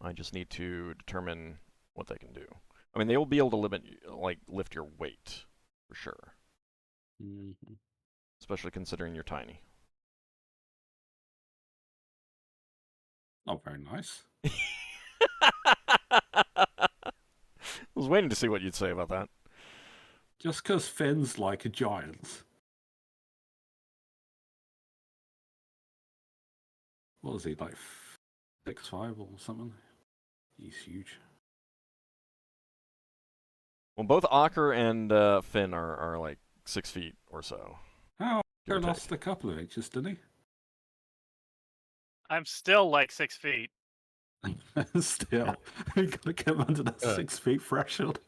I just need to determine what they can do. I mean, they will be able to lift your weight, for sure.
Mm-hmm.
Especially considering you're tiny.
Oh, very nice.
I was waiting to see what you'd say about that.
Just because Finn's like a giant. What is he, like 6'5" or something? He's huge.
Well, both Ockar and Finn are like 6 feet or so.
Oh,
Give or
he lost
take.
a couple of inches, didn't
I'm still like 6 feet.
he? Still, we gotta get him under that 6 feet threshold.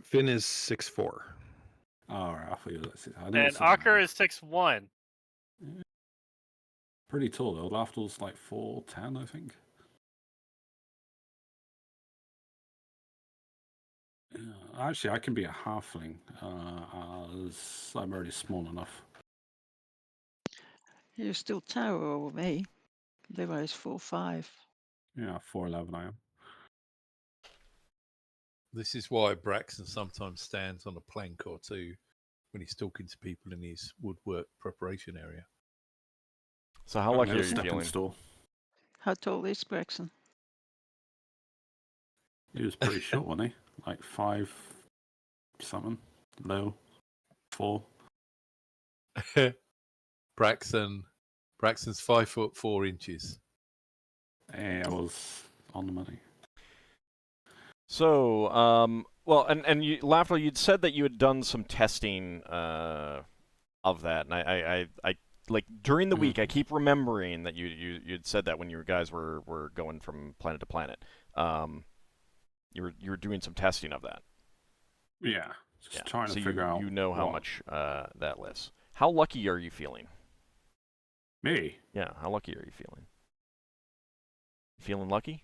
Finn is 6'4".
All right, I thought you were.
And Ockar is 6'1".
Pretty tall though. Lafdul's like 4'10", I think. Actually, I can be a halfling, as I'm already small enough.
You still tower over me. Levi is 4'5".
Yeah, 4'11" I am.
This is why Braxon sometimes stands on a plank or two when he's talking to people in his woodwork preparation area.
So how lucky are you
Stepping
feeling?
stool.
How tall is Braxon?
He was pretty short, wasn't he? Like 5 something, low 4.
Braxon's 5'4".
I was on the money.
So, well, and you, Lafdul, you'd said that you had done some testing of that, and I like during the week, I keep remembering that you'd said that when you guys were going from planet to planet, you were doing some testing of that.
Yeah, just trying to figure out.
You know how much that lifts. How lucky are you feeling?
Me?
Yeah, how lucky are you feeling? Feeling lucky?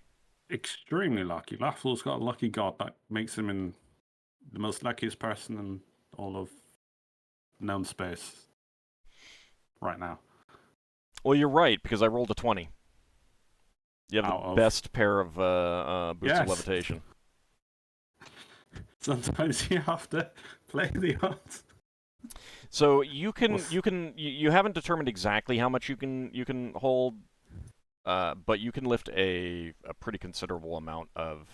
Extremely lucky. Lafdul's got a lucky god that makes him in the most luckiest person in all of known space right now.
Well, you're right, because I rolled a 20. You have the best pair of boots of levitation.
Sometimes you have to play the odds.
So you haven't determined exactly how much you can hold, but you can lift a pretty considerable amount of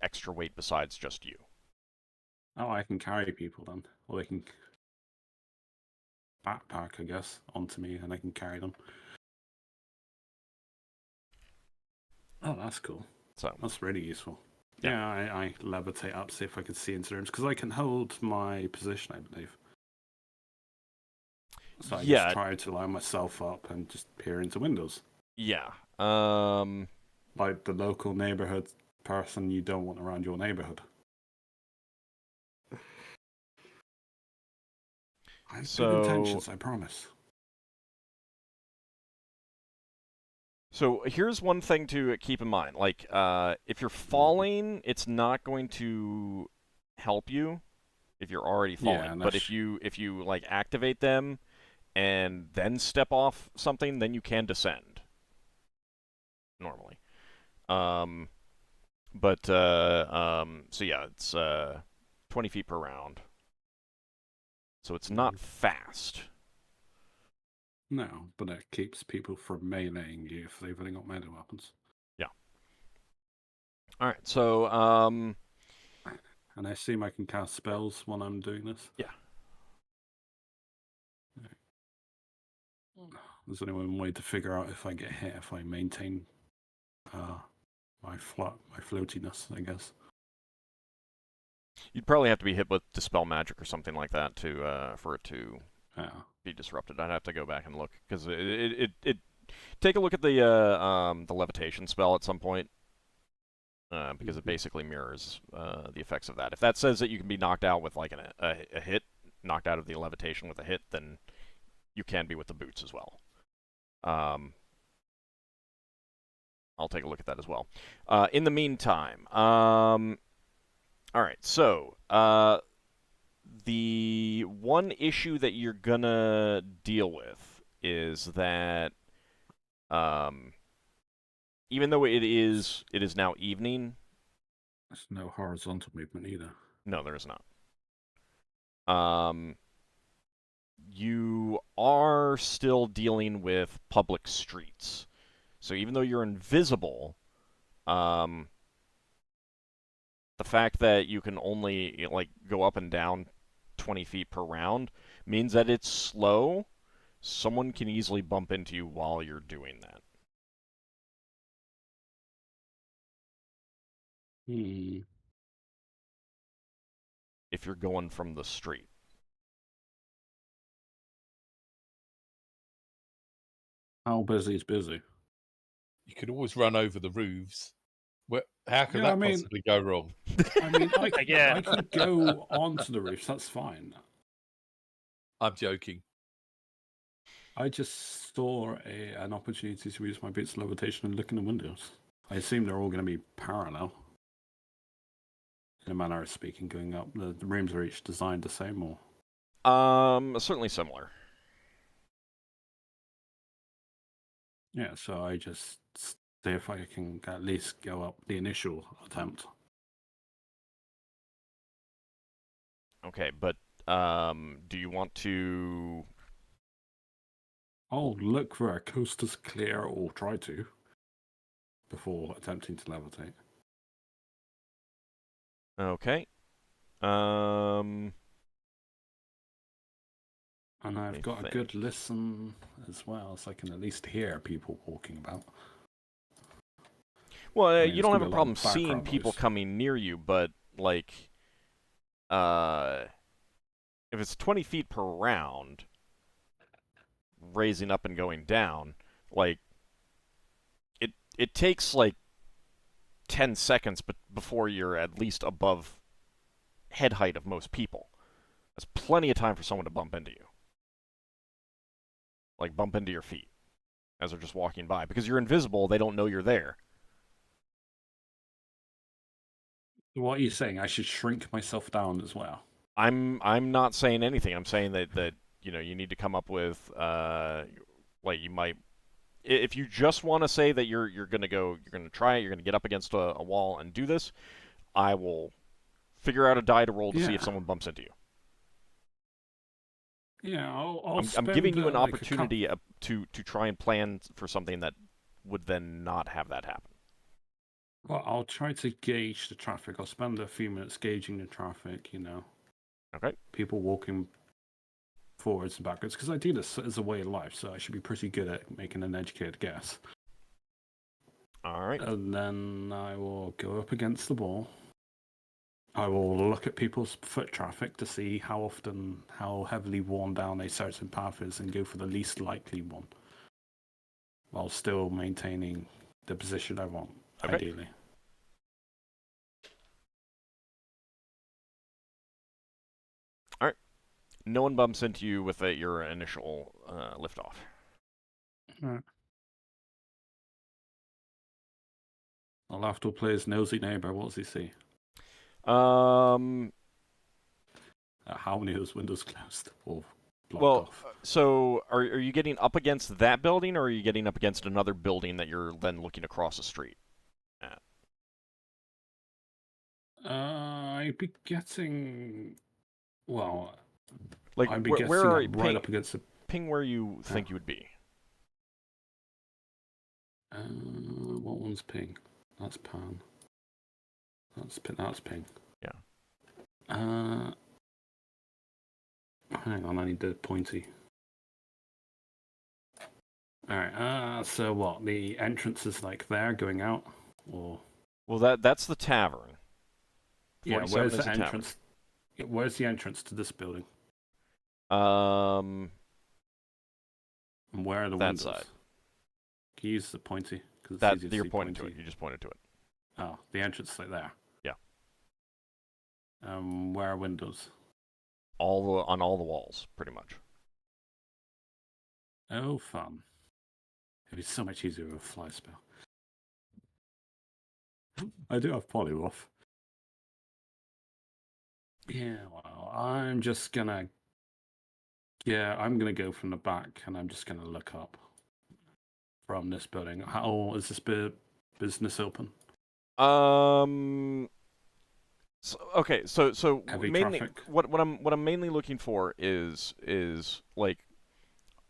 extra weight besides just you.
Oh, I can carry people then, or they can backpack, I guess, onto me, and I can carry them. Oh, that's cool.
So
that's really useful. Yeah, I levitate up, see if I can see into rooms, because I can hold my position, I believe. So I just try to line myself up and just peer into windows.
Yeah.
Like the local neighborhood person you don't want around your neighborhood. I have good intentions, I promise.
So here's one thing to keep in mind. Like, if you're falling, it's not going to help you if you're already falling.
Yeah,
but if you like activate them and then step off something, then you can descend normally. So yeah, it's 20 feet per round. So it's not fast.
No, but it keeps people from meleeing you if they've only got melee weapons.
Yeah. All right, so
and I assume I can cast spells when I'm doing this.
Yeah.
There's only one way to figure out if I get hit if I maintain my floatiness, I guess.
You'd probably have to be hit with Dispel Magic or something like that to for it to be disrupted. I'd have to go back and look because it take a look at the levitation spell at some point because it basically mirrors the effects of that. If that says that you can be knocked out with like a hit, knocked out of the levitation with a hit, then you can be with the boots as well. I'll take a look at that as well. In the meantime, all right, so the one issue that you're gonna deal with is that even though it is now evening.
There's no horizontal movement either.
No, there is not. You are still dealing with public streets. So even though you're invisible, the fact that you can only like go up and down 20 feet per round means that it's slow. Someone can easily bump into you while you're doing that. If you're going from the street.
How busy is busy?
You could always run over the roofs. How could that possibly go wrong?
I mean, I could go onto the roofs. That's fine.
I'm joking.
I just saw an opportunity to use my boots of levitation and look in the windows. I assume they're all going to be parallel. In a manner of speaking, going up. The rooms are each designed the same, or?
Certainly similar.
Yeah, so I just see if I can at least go up the initial attempt.
Okay, but do you want to?
I'll look for a coast is clear, or try to, before attempting to levitate.
Okay.
And I've got a good listen as well, so I can at least hear people walking about.
Well,
I mean,
you don't have a problem seeing people coming near you, but like, if it's 20 feet per round, raising up and going down, like, it takes like 10 seconds before you're at least above head height of most people. That's plenty of time for someone to bump into you. Like, bump into your feet as they're just walking by. Because you're invisible, they don't know you're there.
What are you saying? I should shrink myself down as well?
I'm not saying anything. I'm saying that you know, you need to come up with like, you might, if you just want to say that you're gonna try it, you're gonna get up against a wall and do this, I will figure out a die to roll to see if someone bumps into you.
Yeah,
I'm giving you an opportunity to try and plan for something that would then not have that happen.
Well, I'll try to gauge the traffic. I'll spend a few minutes gauging the traffic, you know.
Okay.
People walking forwards and backwards, because I do this as a way of life, so I should be pretty good at making an educated guess.
All right.
And then I will go up against the wall. I will look at people's foot traffic to see how heavily worn down a certain path is and go for the least likely one, while still maintaining the position I want, ideally.
All right. No one bumps into you with your initial liftoff.
All right. Lafdul plays nosy neighbor. What does he see? How many of those windows closed or blocked off?
So are you getting up against that building, or are you getting up against another building that you're then looking across the street at?
I'd be getting, well,
like,
I'd be
where are you
right up against the
ping where you think you would be.
What one's ping? That's pan. That's ping.
Yeah.
Hang on, I need the pointy. All right. So what? The entrance is like there, going out, or
Well, that's the tavern.
yeah.
47
Where's
is
the
the tavern.
entrance? Where's the entrance to this building?
Um,
And where are the
that
windows?
side.
Can you use the pointy? Because it's
That
easier to
you're
see
pointing to
pointy.
it. You just pointed to it.
Oh, the entrance is like there.
Yeah.
Where are windows?
On all the walls, pretty much.
Oh, fun. It'd be so much easier with a fly spell. I do have polymorph. Yeah, well, I'm just gonna. Yeah, I'm gonna go from the back, and I'm just gonna look up from this building. How is this business open?
Okay, so
Heavy
mainly
traffic?
what I'm mainly looking for is like,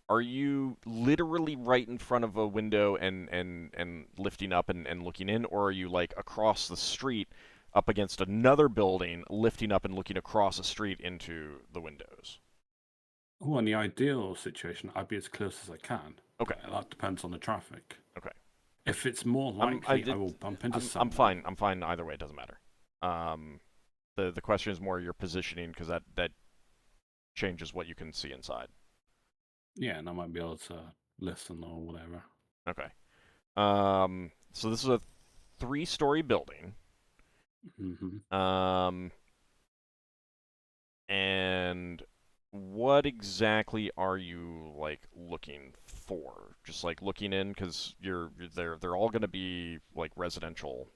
are you literally right in front of a window and lifting up and looking in, or are you like across the street up against another building, lifting up and looking across the street into the windows?
Oh, in the ideal situation, I'd be as close as I can.
Okay.
That depends on the traffic.
Okay.
If it's more likely, I will bump into someone.
I'm fine. I'm fine either way. It doesn't matter. The question is more your positioning, because that changes what you can see inside.
Yeah, and I might be able to listen or whatever.
Okay. So this is a 3-story building.
Mm-hmm.
And what exactly are you like looking for? Just like looking in, because they're all going to be like residential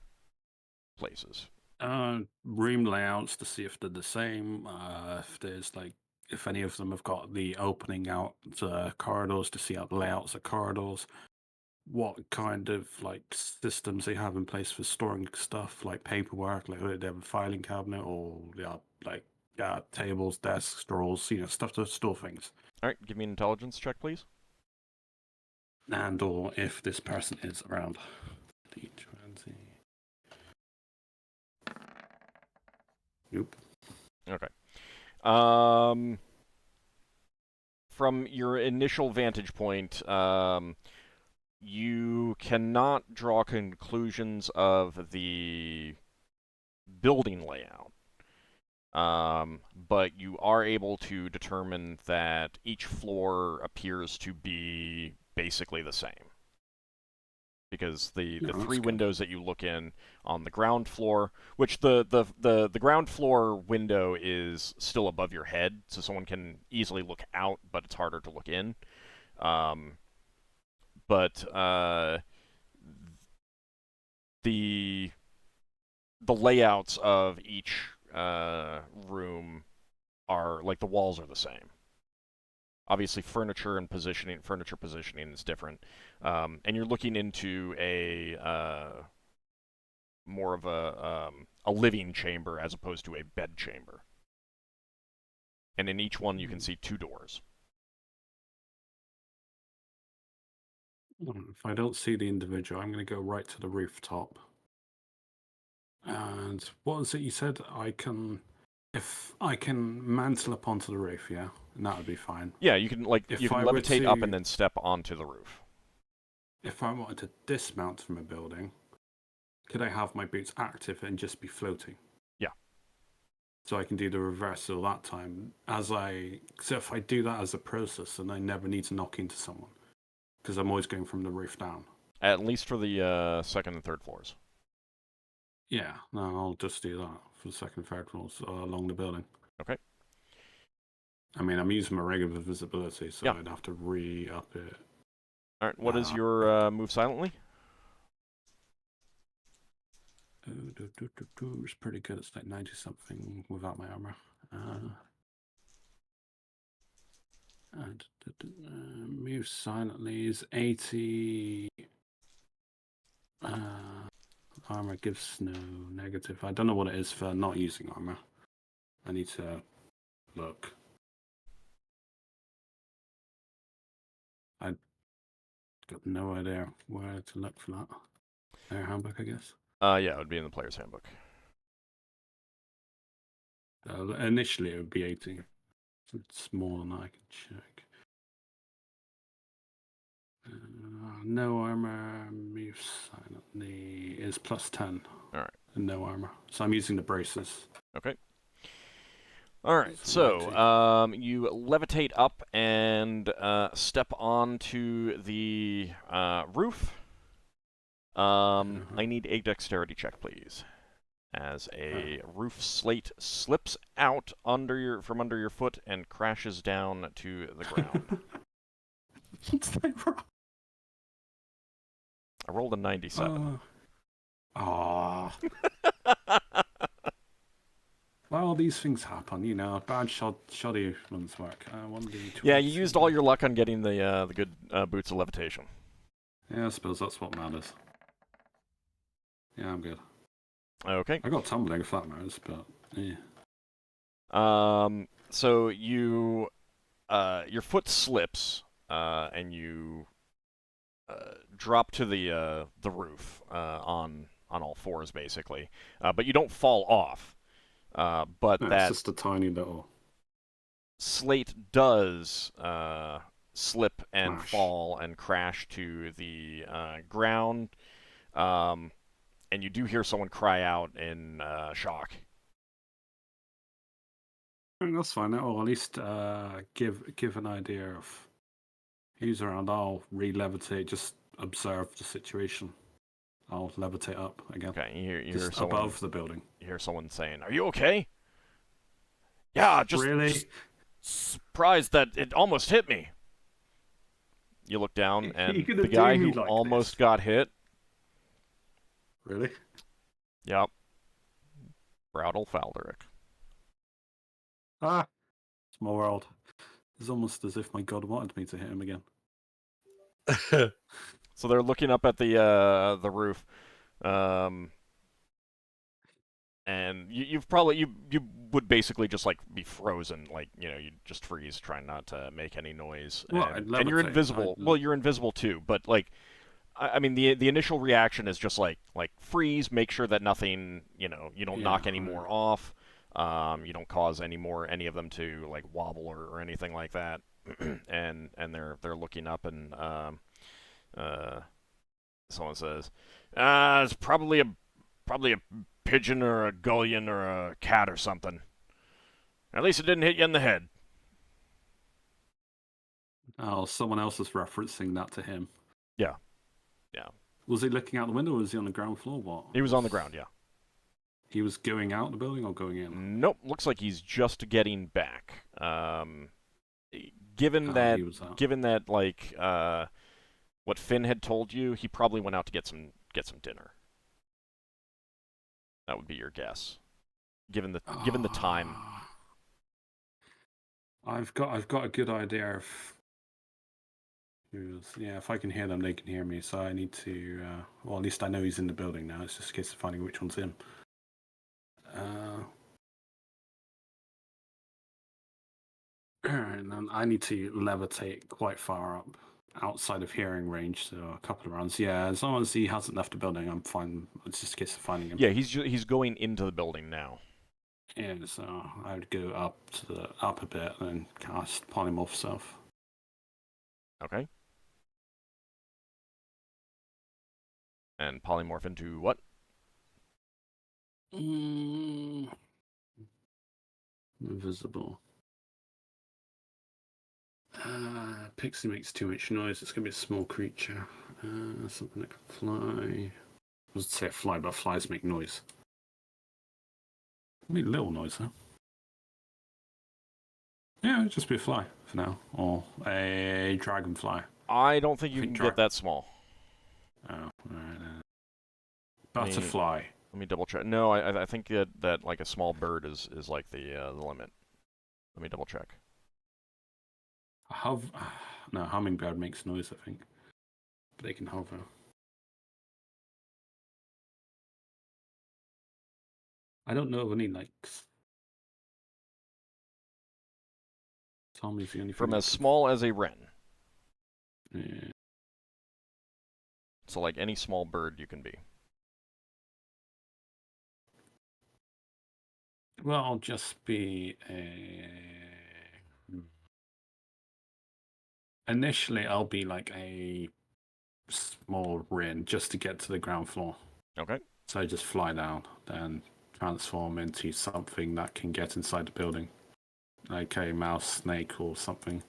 places.
Room layouts to see if they're the same. If there's like, if any of them have got the opening out corridors to see out the layouts of corridors. What kind of like systems they have in place for storing stuff, like paperwork, like whether they have a filing cabinet or like tables, desks, drawers, stuff to store things.
All right, give me an intelligence check, please.
And or if this person is around. D20. Nope.
Okay. From your initial vantage point, you cannot draw conclusions of the building layout. But you are able to determine that each floor appears to be basically the same. Because the three windows that you look in on the ground floor, which the ground floor window is still above your head, so someone can easily look out, but it's harder to look in. But the layouts of each room are like, the walls are the same. Obviously, furniture positioning is different, and you're looking into a more of a living chamber as opposed to a bed chamber. And in each one, you can see 2 doors.
If I don't see the individual, I'm going to go right to the rooftop. And what was it you said? If I can mantle up onto the roof, yeah, and that would be fine.
Yeah, you can levitate up and then step onto the roof.
If I wanted to dismount from a building, could I have my boots active and just be floating?
Yeah.
So I can do the reversal that time. So if I do that as a process, then I never need to knock into someone, because I'm always going from the roof down.
At least for the second and third floors.
Yeah, no, I'll just do that for the second and third floors along the building.
Okay.
I mean, I'm using my regular visibility, so
yeah.
I'd have to re-up it.
All right, what is your move silently?
It's pretty good. It's like 90-something without my armor. Move silently is 80. Armor gives no negative. I don't know what it is for not using armor. I need to look. I got no idea where to look for that. Their handbook, I guess.
Yeah, it would be in the player's handbook.
Initially, it would be 80. If it's more than that, I can check. No armor, move silently is +10.
All right.
And no armor. So I'm using the braces.
Okay. All right.
So
So you levitate up and step onto the roof. I need a dexterity check, please. As a roof slate slips out from under your foot and crashes down to the ground.
What's that wrong?
I rolled a 97.
Well, these things happen, you know. Bad shoddy runs work.
Yeah, you used all your luck on getting the good boots of levitation.
Yeah, I suppose that's what matters. Yeah, I'm good.
Okay.
I got tumbling if that matters, but yeah.
So you your foot slips and you drop to the roof on all fours basically, but you don't fall off. But
No,
that
it's just a tiny little
slate does slip and
Smash.
fall and crash to the ground, and you do hear someone cry out in shock.
That's fine. Or at least give an idea of who's around. I'll re-levitate. Just observe the situation. I'll levitate up again.
Okay, you hear
Just
someone
above the building.
You hear someone saying, "Are you okay?" Yeah,
Really?
just surprised that it almost hit me. You look down, and
gonna
the guy
do me
who
like
almost
this?
got hit.
Really?
Yep. Bral Falderic.
Ah, small world. It's almost as if my god wanted me to hit him again.
So they're looking up at the roof, and you would basically just like be frozen, like you'd just freeze, trying not to make any noise.
Well,
and
I'd
you're
levitate.
invisible. Well, you're invisible too, but like. I mean, the initial reaction is just like freeze, make sure that nothing, you don't knock any more off, you don't cause any of them to like wobble or anything like that, and they're looking up and someone says, it's probably a pigeon or a gullion or a cat or something. At least it didn't hit you in the head.
Oh, someone else is referencing that to him.
Yeah. Yeah.
Was he looking out the window or was he on the ground floor? What?
He was on the ground, yeah.
He was going out the building or going in?
Nope. Looks like he's just getting back. Given that, like, what Finn had told you, he probably went out to get some dinner. That would be your guess, given the time.
I've got a good idea of. Yeah, if I can hear them, they can hear me. So I need to. Well, at least I know he's in the building now. It's just a case of finding which one's him. And then I need to levitate quite far up, outside of hearing range. So a couple of rounds. Yeah, as long as he hasn't left the building, I'm fine. It's just a case of finding him.
Yeah, he's going into the building now.
Yeah, so I would go up a bit and then cast Polymorph Self.
Okay.
And polymorph into what?
Invisible. Pixie makes too much noise. It's going to be a small creature. Something that can fly. I was to say fly, but flies make noise. Make little noise, huh? Yeah, it'll just be a fly for now. Or a dragonfly.
I don't think you can get that small.
Oh, alright. Butterfly.
Let me double check. No, I think that like a small bird is like the limit. Let me double check.
No, hummingbird makes noise, I think. But they can hover. I don't know of any, like... Tommy's the only
From as small as a wren.
Yeah.
So like any small bird you can be.
Well, I'll just be a... Initially, I'll be like a small ring just to get to the ground floor.
Okay.
So I just fly down, then transform into something that can get inside the building. Like a mouse, snake, or something.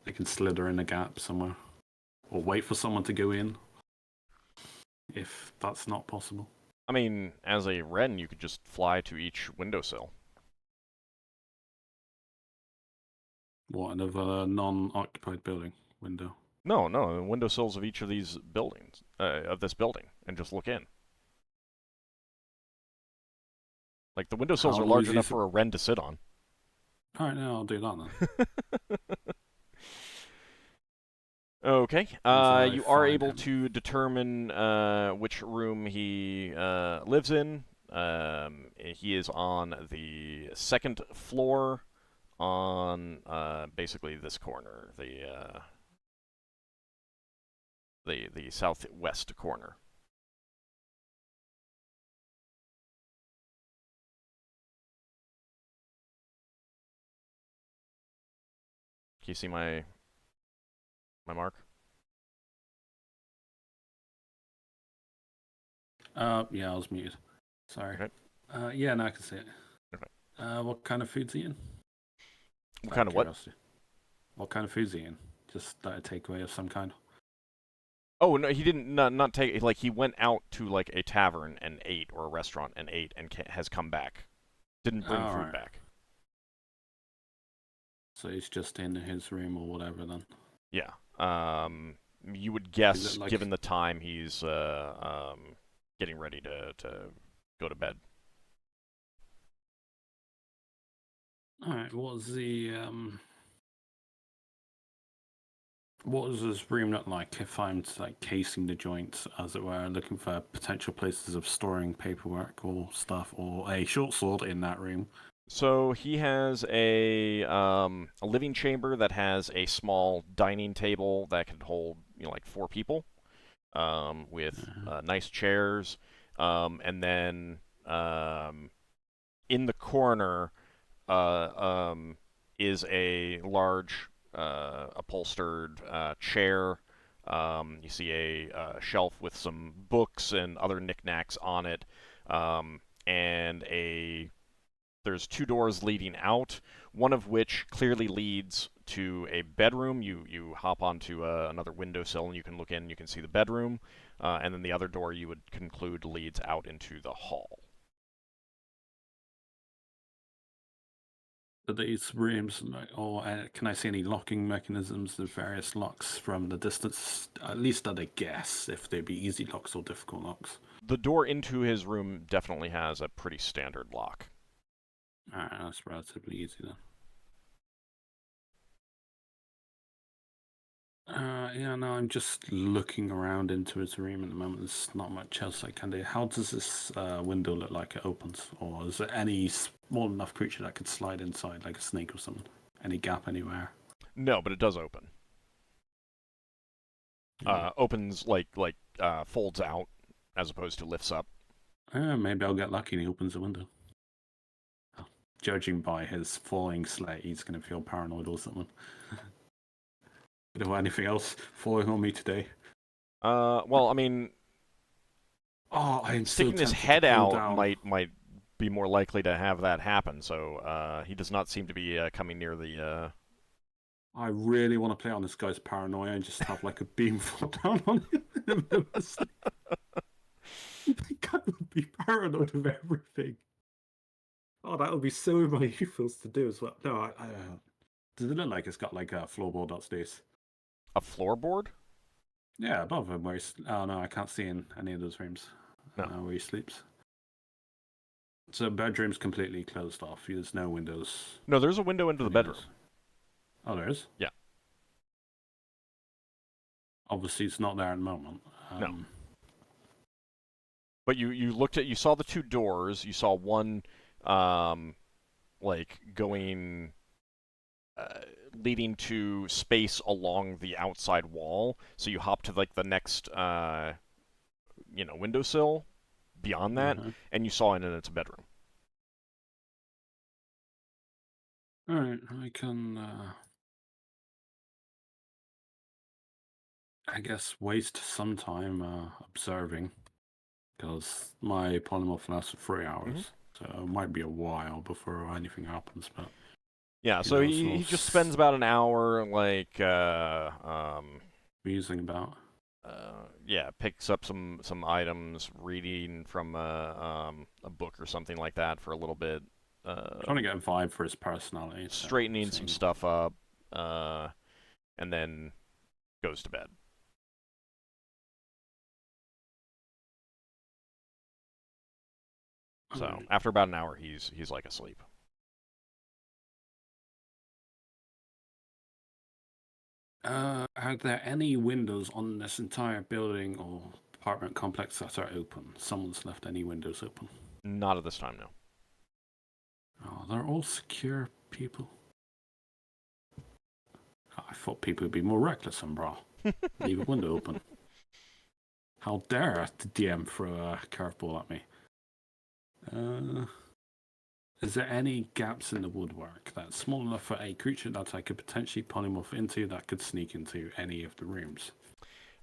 They can slither in a gap somewhere. Or wait for someone to go in. If that's not possible.
I mean, as a wren, you could just fly to each windowsill.
What, another non-occupied building window?
No, the windowsills of each of these buildings, of this building, and just look in. Like, the windowsills
How
are large
easy
enough
is it?
for a wren to sit on.
Alright, now I'll do that then.
Okay.
I
You are
find
able
him.
to determine which room he lives in. He is on the second floor, on basically this corner, the southwest corner. Can you see my mark?
Yeah, I was muted. Sorry.
Okay.
Yeah, now I can see it.
Okay.
What kind of food's he in?
What kind of what?
Curiosity. What kind of food's he in? Just a takeaway of some kind.
Oh no, he didn't not take like he went out to like a tavern and ate, or a restaurant and ate, and has come back. Didn't bring food
Alright.
back.
So he's just in his room or whatever then.
Yeah. You would guess,
like-
given the time, he's getting ready to go to bed.
Alright, what does this room look like if I'm like casing the joints, as it were, looking for potential places of storing paperwork or stuff, or a short sword in that room?
So he has a living chamber that has a small dining table that could hold, like 4 people, with nice chairs, and then in the corner is a large upholstered chair. You see a shelf with some books and other knickknacks on it, and there's 2 doors leading out, one of which clearly leads to a bedroom. You hop onto another windowsill and you can look in, you can see the bedroom, and then the other door you would conclude leads out into the hall.
Are these rooms, or can I see any locking mechanisms, the various locks from the distance? At least I'd a guess if they'd be easy locks or difficult locks.
The door into his room definitely has a pretty standard lock.
Alright, that's relatively easy then. Yeah, no, I'm just looking around into his room at the moment. There's not much else I can do. How does this window look like it opens? Or is there any small enough creature that could slide inside, like a snake or something? Any gap anywhere?
No, but it does open. Opens like folds out as opposed to lifts up.
Maybe I'll get lucky and he opens the window. Oh, judging by his falling slate, he's going to feel paranoid or something. Do anything else falling on me today?
Well, I mean,
I'm
sticking his head out might be more likely to have that happen. So he does not seem to be coming near the.
I really want to play on this guy's paranoia and just have like a beam fall down on him. The guy would be paranoid of everything. Oh, that would be so my ethos to do as well. No, does it look like it's got like a floorboard upstairs?
A floorboard?
Yeah, above him where he's... Oh no, I can't see in any of those rooms.
No.
Where he sleeps. So bedroom's completely closed off. There's no windows.
No, there's a window into the bedroom.
Oh, there is?
Yeah.
Obviously, it's not there at the moment.
No. But you saw the 2 doors. You saw one, like going, leading to space along the outside wall. So you hop to like the next, windowsill beyond that, and you saw it in its bedroom.
All right, I can. I guess waste some time observing, because my polymorph lasts for 3 hours, so it might be a while before anything happens. But
Yeah,
you
so
know,
he just spends about an hour, like,
musing about.
yeah, picks up some items, reading from a book or something like that for a little bit.
Trying to get a vibe for his personality. So
Straightening some stuff up, and then goes to bed. So after about an hour, he's like asleep.
Are there any windows on this entire building or apartment complex that are open? Someone's left any windows open?
Not at this time, no.
Oh, they're all secure people. I thought people would be more reckless than Bral. Leave a window open. How dare the DM throw a curveball at me? Is there any gaps in the woodwork that's small enough for a creature that I could potentially polymorph into that could sneak into any of the rooms?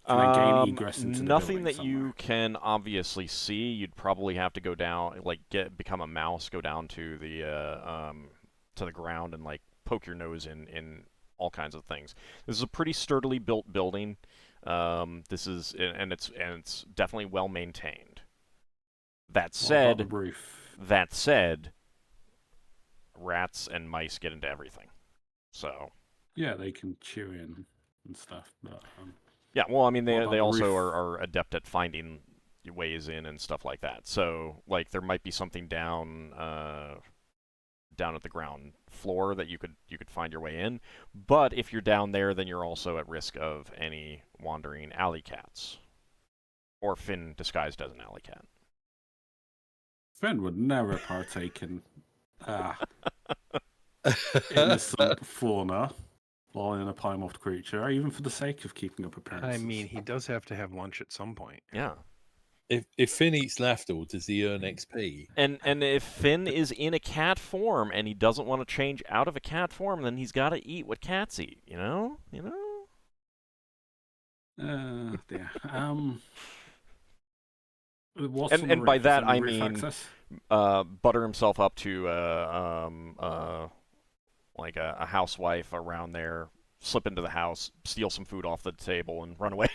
Can I gain egress into the
nothing
building
that
somewhere?
you can obviously see. You'd probably have to go down, like become a mouse, go down to the ground and like poke your nose in all kinds of things. This is a pretty sturdily built building. This is and it's definitely well maintained. That
What about the
said,
roof?
Rats and mice get into everything. So
Yeah, they can chew in and stuff, but
yeah, well, I mean,
what about
they
the
also
roof?
are adept at finding ways in and stuff like that. So like there might be something down at the ground floor that you could find your way in. But if you're down there, then you're also at risk of any wandering alley cats, or Finn disguised as an alley cat.
Finn would never partake in innocent fauna while in a polymorphed creature, even for the sake of keeping up appearances.
I mean, he does have to have lunch at some point.
Yeah.
If Finn eats Lafdul, does he earn XP?
And if Finn is in a cat form and he doesn't want to change out of a cat form, then he's got to eat what cats eat. You know.
Yeah.
And by that I
roof
mean
access?
butter himself up to like a housewife around there, slip into the house, steal some food off the table, and run away.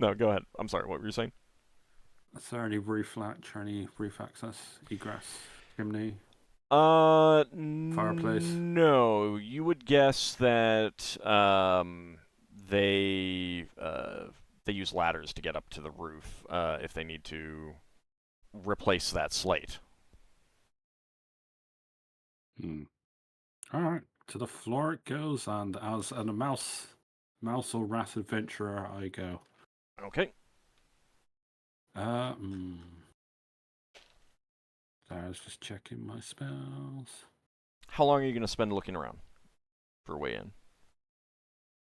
No, go ahead. I'm sorry. What were you saying?
Is there any roof latch or any roof access, egress, chimney? Fireplace?
No, you would guess that they use ladders to get up to the roof if they need to replace that slate.
All right, to the floor it goes, and as a mouse or rat adventurer, I go.
Okay.
I was just checking my spells.
How long are you going to spend looking around for a way in?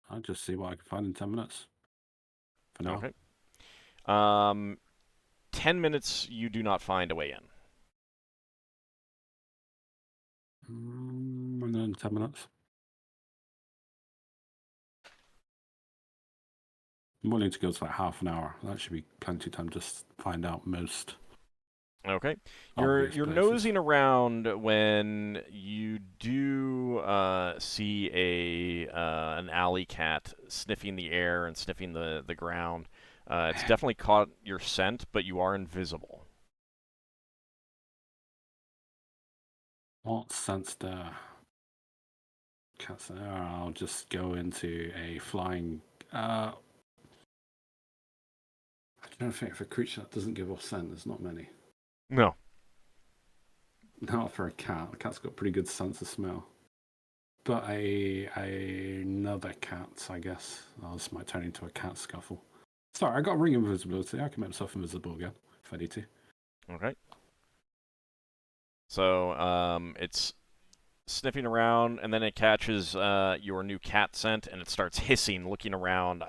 I'll just see what I can find in 10 minutes. For now.
Okay. 10 minutes, you do not find a way in.
And then 10 minutes. I'm willing to go to like half an hour. That should be plenty of time to just find out most.
Okay.
Obvious
You're
places.
nosing around when you do see an alley cat sniffing the air and sniffing the ground. It's definitely caught your scent, but you are invisible.
What sense the cats there? I'll just go into a flying. I don't think for a creature that doesn't give off scent, there's not many.
No.
Not for a cat. A cat's got pretty good sense of smell. But another cat, I guess. Oh, this might turn into a cat scuffle. Sorry, I got ring invisibility. I can make myself invisible again if I need to.
Okay. So it's sniffing around, and then it catches your new cat scent, and it starts hissing, looking around,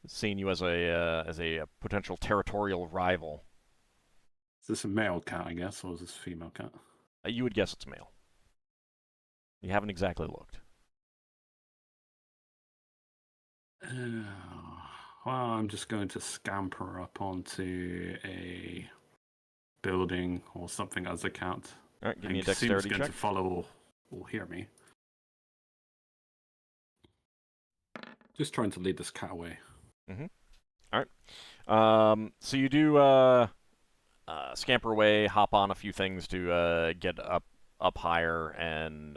seeing you as a potential territorial rival.
Is this a male cat, I guess, or is this a female cat?
You would guess it's male. You haven't exactly looked.
Well, I'm just going to scamper up onto a building or something as a cat.
All right, give
I
me a
assume it's
dexterity
going
check.
to follow or hear me. Just trying to lead this cat away.
All right. So you do scamper away, hop on a few things to get up higher, and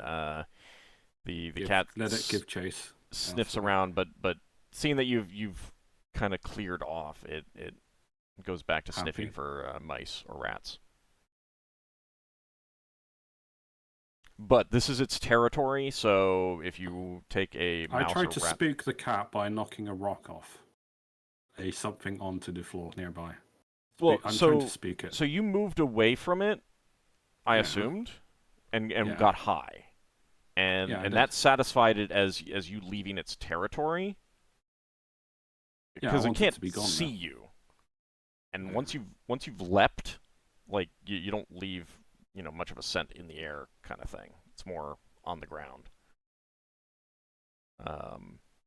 the cat
Let it give chase.
sniffs
elsewhere.
around, but seeing that you've kind of cleared off, it goes back to sniffing
Happy.
for mice or rats. But this is its territory, so if you take a
I
mouse or
tried to
rat,
spook the cat by knocking a rock off. Something onto the floor nearby.
well,
I'm trying to
so
spook it.
so you moved away from it, I
Yeah.
assumed, and
Yeah.
got high, and
Yeah, I
and
did.
that satisfied it as you leaving its territory,
Yeah, I
because it
want it
can't
to be gone
see
now.
you. And
Yeah.
once you've leapt, like you don't leave much of a scent in the air kind of thing. It's more on the ground.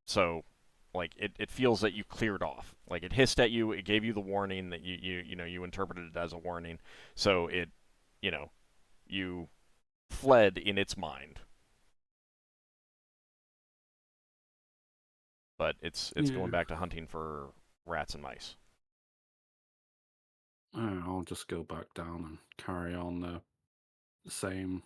So like it feels that you cleared off. Like it hissed at you, it gave you the warning that you interpreted it as a warning. So it you fled in its mind. But it's
Yeah.
going back to hunting for rats and mice.
I'll just go back down and carry on the same.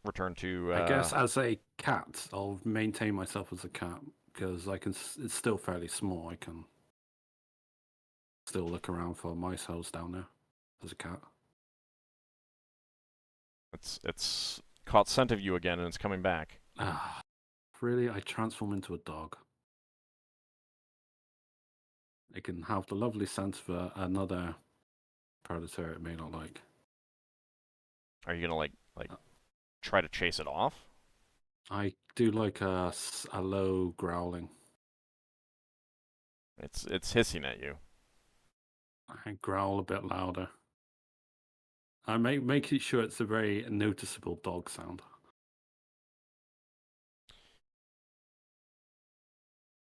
Return to
I guess as a cat, I'll maintain myself as a cat because I can. It's still fairly small. I can still look around for mice holes down there as a cat.
it's caught scent of you again and it's coming back.
Really? I transform into a dog. It can have the lovely scent of another predator it may not like.
Are you gonna like try to chase it off?
I do like a low growling.
It's hissing at you.
I growl a bit louder. I make it sure it's a very noticeable dog sound.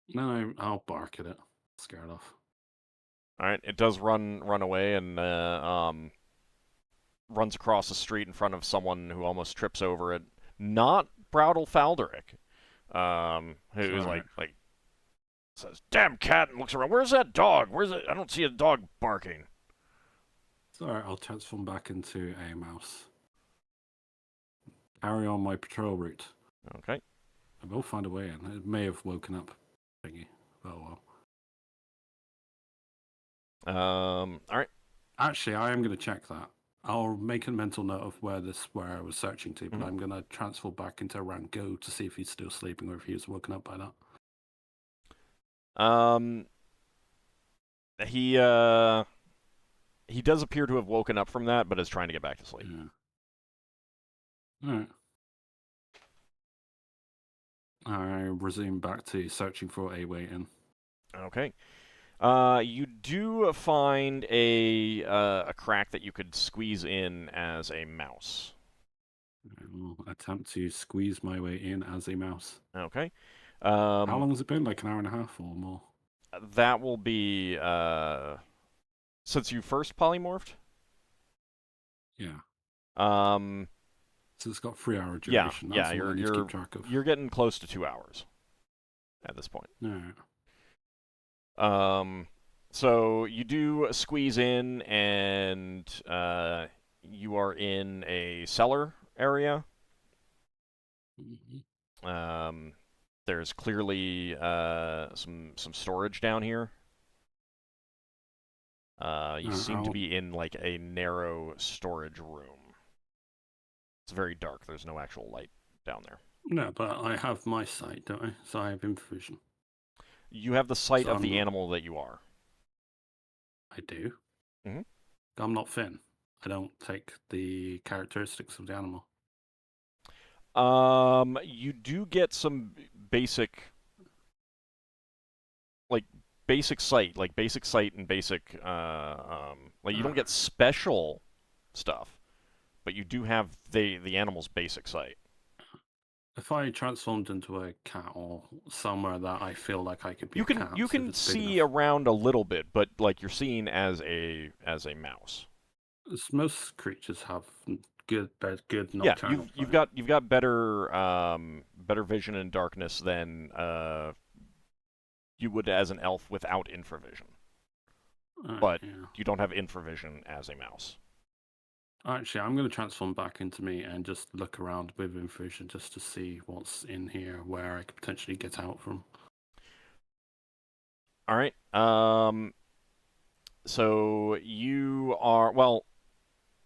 No, I'll bark at it. Scare it off.
All right, it does run away and runs across the street in front of someone who almost trips over it. Not Browdle Falderic, who's
Sorry.
like says, "Damn cat!" and looks around. Where's that dog? Where's it? I don't see a dog barking.
It's alright, I'll transform back into a mouse. Carry on my patrol route.
Okay.
I will find a way in. It may have woken up thingy. Oh well.
All right.
Actually, I am going to check that. I'll make a mental note of where I was searching to, but
Mhm.
I'm going to transfer back into Rango to see if he's still sleeping or if he was woken up by that.
He does appear to have woken up from that, but is trying to get back to sleep.
Yeah. Alright. I resume back to searching for a way in.
Okay. You do find a crack that you could squeeze in as a mouse.
I will attempt to squeeze my way in as a mouse.
Okay.
How long has it been? Like an hour and a half or more?
That will be since you first polymorphed.
Yeah. So it's got 3 hour duration. That's what I need to keep track of.
You're getting close to 2 hours at this point.
Alright.
So you do squeeze in, and you are in a cellar area. There's clearly some storage down here. You seem to be in like a narrow storage room. It's very dark. There's no actual light down there.
No, but I have my sight, don't I? So I have infravision.
You have the sight
So
of the animal that you are.
I do.
Mhm.
I'm not Finn. I don't take the characteristics of the animal.
You do get some basic sight, like basic sight and basic like you don't get special stuff, but you do have the animal's basic sight.
If I transformed into a cat or somewhere that I feel like I could be
You
a
can
cat,
you
if
can
it's big
see
enough.
around a little bit, but like you're seeing as a mouse.
Most creatures have good
Yeah,
nocturnal
you've
vision.
got better better vision in darkness than you would as an elf without infravision. But
Yeah.
you don't have infravision as a mouse.
Actually, I'm going to transform back into me and just look around with infravision just to see what's in here, where I could potentially get out from.
All right. So you are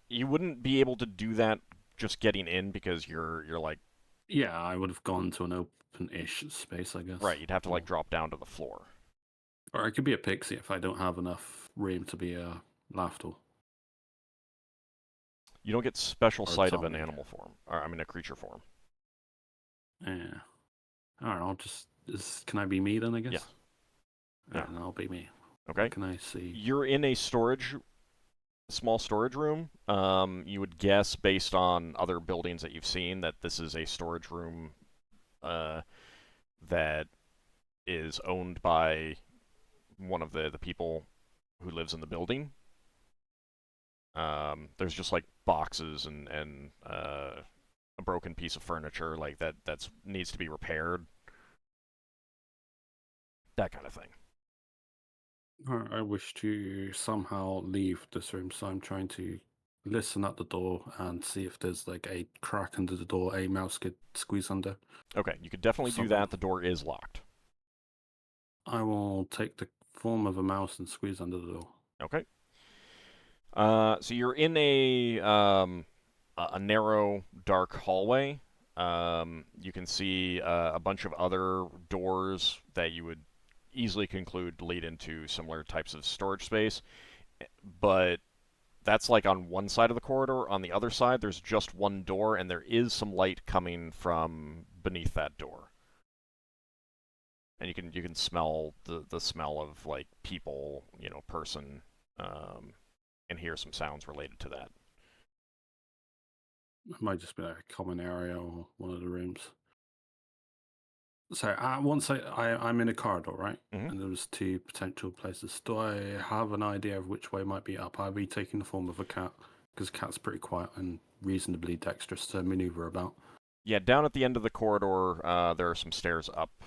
you wouldn't be able to do that just getting in because you're like
Yeah, I would have gone to an open-ish space, I guess.
right. You'd have to like drop down to the floor.
Or I could be a pixie if I don't have enough room to be a Lafdul.
You don't get special
Or a
sight of an
zombie.
animal form, or I mean a creature form.
Yeah. Alright, I'll just... Can I be me then, I guess?
Yeah.
Alright, then I'll be me.
Okay.
What can I see?
You're in a small storage room. You would guess based on other buildings that you've seen that this is a storage room that is owned by one of the people who lives in the building. There's just like boxes and a broken piece of furniture like that's needs to be repaired. That kind of thing.
Alright, I wish to somehow leave this room, so I'm trying to listen at the door and see if there's like a crack under the door a mouse could squeeze under.
Okay, you could definitely do
Something.
that. The door is locked.
I will take the form of a mouse and squeeze under the door.
Okay. So you're in a narrow, dark hallway. You can see a bunch of other doors that you would easily conclude lead into similar types of storage space, but that's like on one side of the corridor. On the other side, there's just one door, and there is some light coming from beneath that door. And you can smell the smell of like people, person, and hear some sounds related to that.
It might just be like a common area or one of the rooms. So once I'm in a corridor, right?
Mhm.
And there's two potential places. Do I have an idea of which way might be up? I'll be taking the form of a cat, because cat's pretty quiet and reasonably dexterous to maneuver about.
Yeah, down at the end of the corridor, there are some stairs up.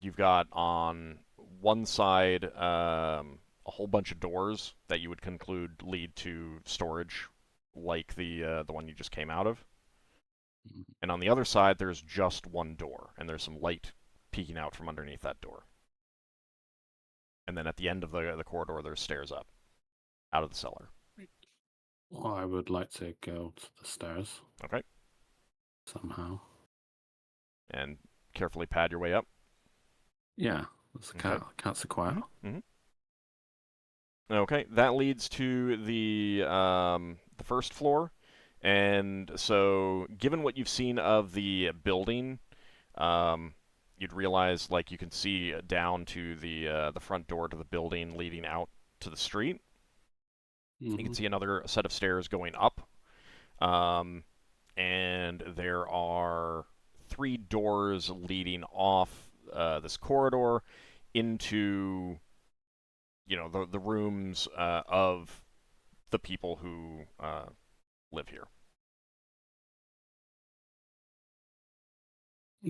You've got on one side a whole bunch of doors that you would conclude lead to storage, like the one you just came out of. And on the other side, there's just one door, and there's some light peeking out from underneath that door. And then at the end of the corridor, there's stairs up out of the cellar.
Well, I would like to go to the stairs.
Okay.
Somehow.
And carefully pad your way up.
Yeah, that's a cat.
Okay.
Cats are quiet.
Mm-hmm. Okay, that leads to the first floor. And so, given what you've seen of the building, you'd realize like you can see down to the front door to the building leading out to the street. You can see another set of stairs going up, and there are 3 doors leading off this corridor into the rooms of the people who live here.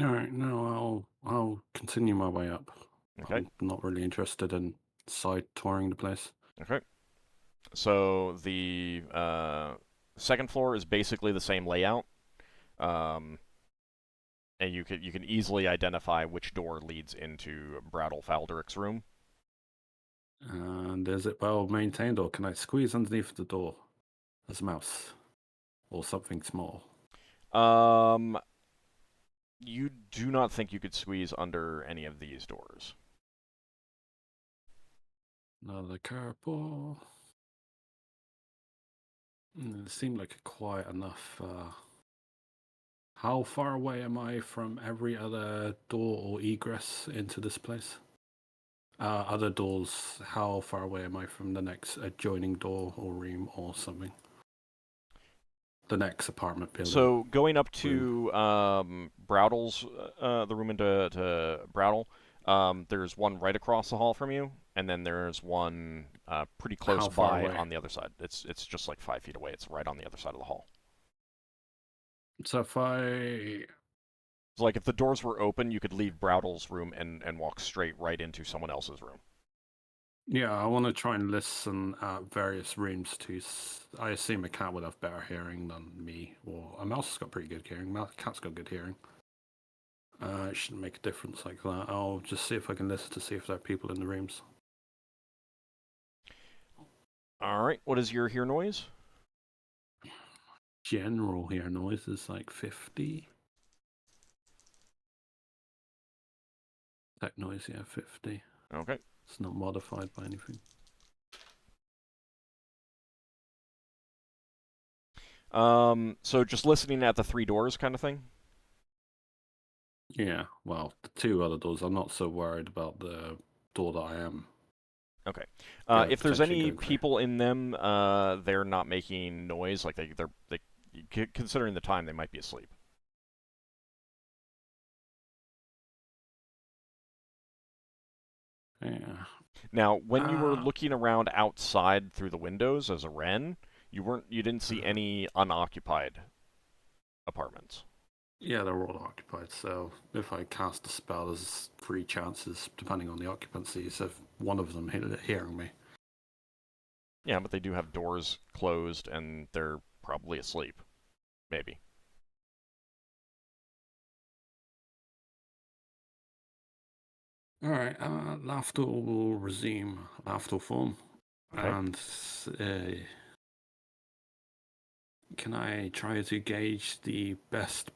All right, no, I'll continue my way up.
Okay.
I'm not really interested in side touring the place.
Okay. So the second floor is basically the same layout, and you can easily identify which door leads into Brattle Faldric's room.
And is it well maintained, or can I squeeze underneath the door as a mouse or something small?
You do not think you could squeeze under any of these doors.
Another curveball. It seemed like a quiet enough. How far away am I from every other door or egress into this place? Other doors, how far away am I from the next adjoining door or room or something? the next apartment building.
So going up to Browdle's, the room into Browdle, there's one right across the hall from you, and then there's one pretty close
How far
by
away?
on the other side. It's just like 5 feet away. It's right on the other side of the hall.
So if I...
So like if the doors were open, you could leave Browdle's room and walk straight right into someone else's room.
Yeah, I want to try and listen at various rooms too. I assume a cat would have better hearing than me, or a mouse has got pretty good hearing. Cat's got good hearing. It shouldn't make a difference like that. I'll just see if I can listen to see if there are people in the rooms.
All right. What is your hear noise?
General hear noise is like 50. Tech noise, yeah, 50.
Okay.
It's not modified by anything.
So just listening at the 3 doors kind of thing?
Yeah, well, the 2 other doors, I'm not so worried about the door that I am.
Okay.
Yeah,
If there's
potentially
any
going through.
people in them, they're not making noise. Like considering the time, they might be asleep.
Yeah.
Now, when you were looking around outside through the windows as a Wren, you didn't see any unoccupied apartments.
Yeah, they're all occupied, so if I cast a spell, there's 3 chances, depending on the occupancies, of one of them hearing me.
Yeah, but they do have doors closed, and they're probably asleep. Maybe.
Alright, Lafdul will resume Lafdul form.
Okay.
And can I try to gauge the best...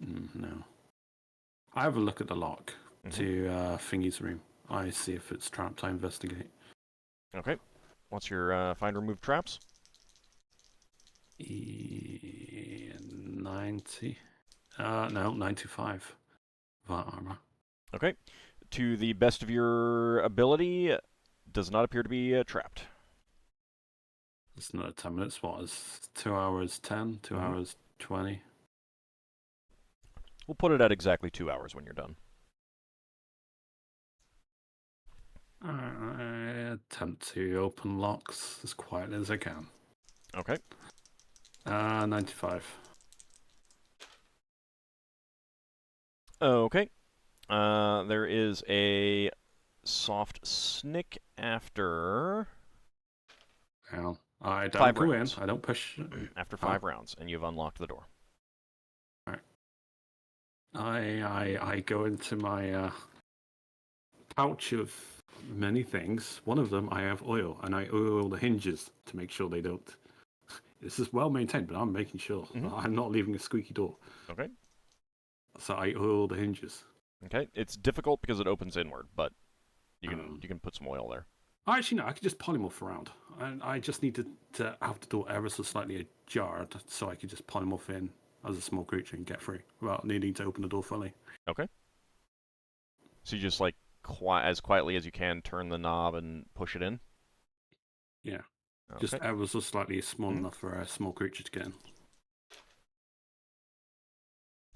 No. I have a look at the lock to Thingy's room. I see if it's trapped, I investigate.
Okay. What's your find remove traps?
90. No, 95. That armor.
Okay. To the best of your ability, does not appear to be trapped.
It's another 10 minutes. What is 2 hours 10? 2 hours 20?
We'll put it at exactly 2 hours when you're done.
I attempt to open locks as quietly as I can.
Okay.
95.
Okay. There is a soft snick after...
Hell, I don't
5
go
rounds.
in. I don't push.
After 5 rounds, and you've unlocked the door.
Alright. I go into my pouch of many things. One of them, I have oil, and I oil the hinges to make sure they don't... This is well maintained, but I'm making sure. I'm not leaving a squeaky door.
Okay.
So I oil the hinges.
Okay. It's difficult because it opens inward, but you can put some oil there.
Actually, no, I can just polymorph around. I just need to have the door ever so slightly ajar so I can just polymorph in as a small creature and get free without needing to open the door fully.
Okay. So you just, like, as quietly as you can, turn the knob and push it in?
Yeah.
Okay.
Just ever so slightly small enough for a small creature to get in.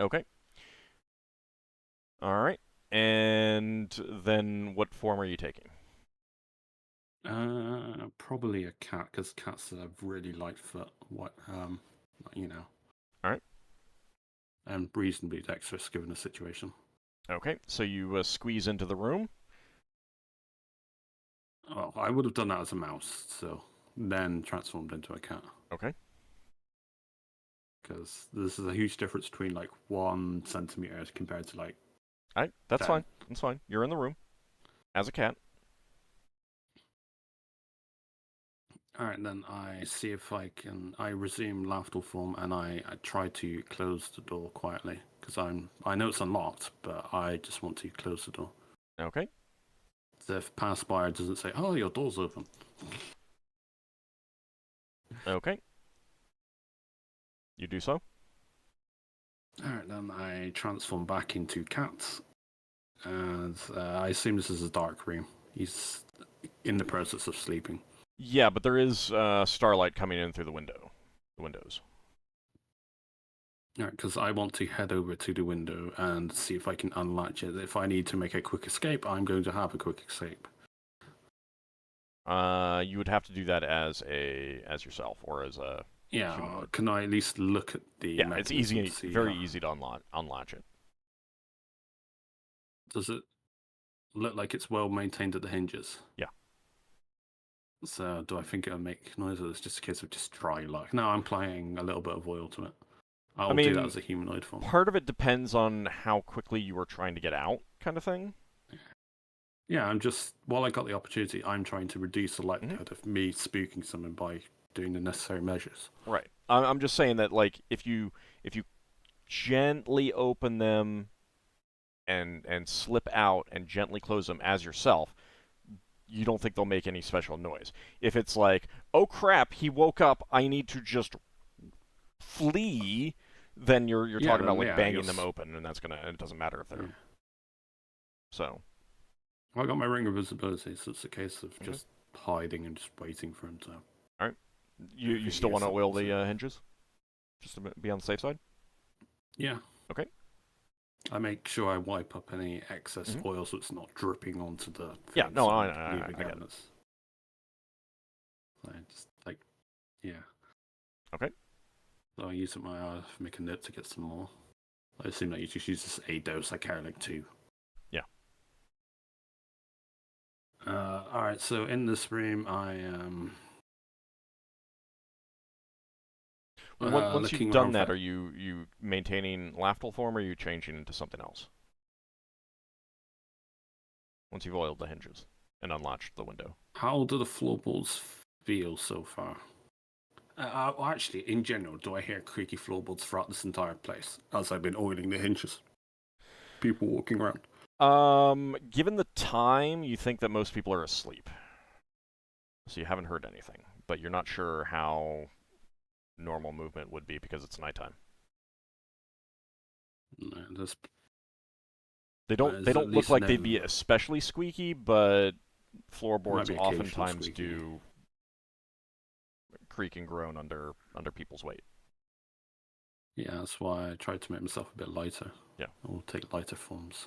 Okay. All right. And then what form are you taking?
Probably a cat, because cats have really light foot. You know.
All right.
And reasonably dexterous given the situation.
Okay. So you squeeze into the room.
Well, I would have done that as a mouse, so then transformed into a cat.
Okay.
Because this is a huge difference between like 1 centimeter compared to like...
All right. That's
10.
fine. That's fine. You're in the room as a cat.
Alright, then I see if I can... I resume Lafdul form and I try to close the door quietly. Because I know it's unlocked, but I just want to close the door.
Okay.
So if passerby doesn't say, oh, your door's open.
Okay. You do so.
Alright, then I transform back into cat. And I assume this is a dark room. He's in the process of sleeping.
Yeah, but there is starlight coming in through the windows.
Because I want to head over to the window and see if I can unlatch it. If I need to make a quick escape, I'm going to have a quick escape.
You would have to do that as yourself or as a
Yeah,
humanoid.
can I at least look at the
Yeah, it's
mechanism
easy,
to see
very
how-
easy to unlatch it.
Does it look like it's well maintained at the hinges?
Yeah.
So do I think it'll make noise, or it's just a case of just dry luck? No, I'm applying a little bit of oil to it. I'll do that
mean,
as a humanoid form.
Part of it depends on how quickly you are trying to get out, kind of thing.
Yeah, I'm just, while I got the opportunity, I'm trying to reduce the likelihood of me spooking someone by doing the necessary measures.
Right. I'm just saying that, like, if you gently open them and slip out and gently close them as yourself, you don't think they'll make any special noise. If it's like, oh crap, he woke up, I need to just flee, then you're talking about like banging them open, and it doesn't matter if they're so.
I got my ring of visibility, so it's a case of just hiding and just waiting for him to.
All right. You still want to oil the hinges, just to be on the safe side?
Yeah.
Okay.
I make sure I wipe up any excess oil so it's not dripping onto the.
Yeah. No, I
get it. I just yeah.
Okay.
So I use it my make a note to get some more. I assume that you just use this a dose. I carry like 2.
Yeah.
All right. So in this room, I am.
Once you've done that, are you maintaining Lafdul form, or are you changing into something else? Once you've oiled the hinges and unlatched the window.
How do the floorboards feel so far? Actually, in general, do I hear creaky floorboards throughout this entire place as I've been oiling the hinges? People walking around.
Given the time, you think that most people are asleep. So you haven't heard anything, but you're not sure how normal movement would be because it's nighttime.
No,
they don't look like they'd be especially squeaky, but floorboards oftentimes do creak and groan under people's weight.
Yeah, that's why I tried to make myself a bit lighter.
Yeah.
I'll take lighter forms.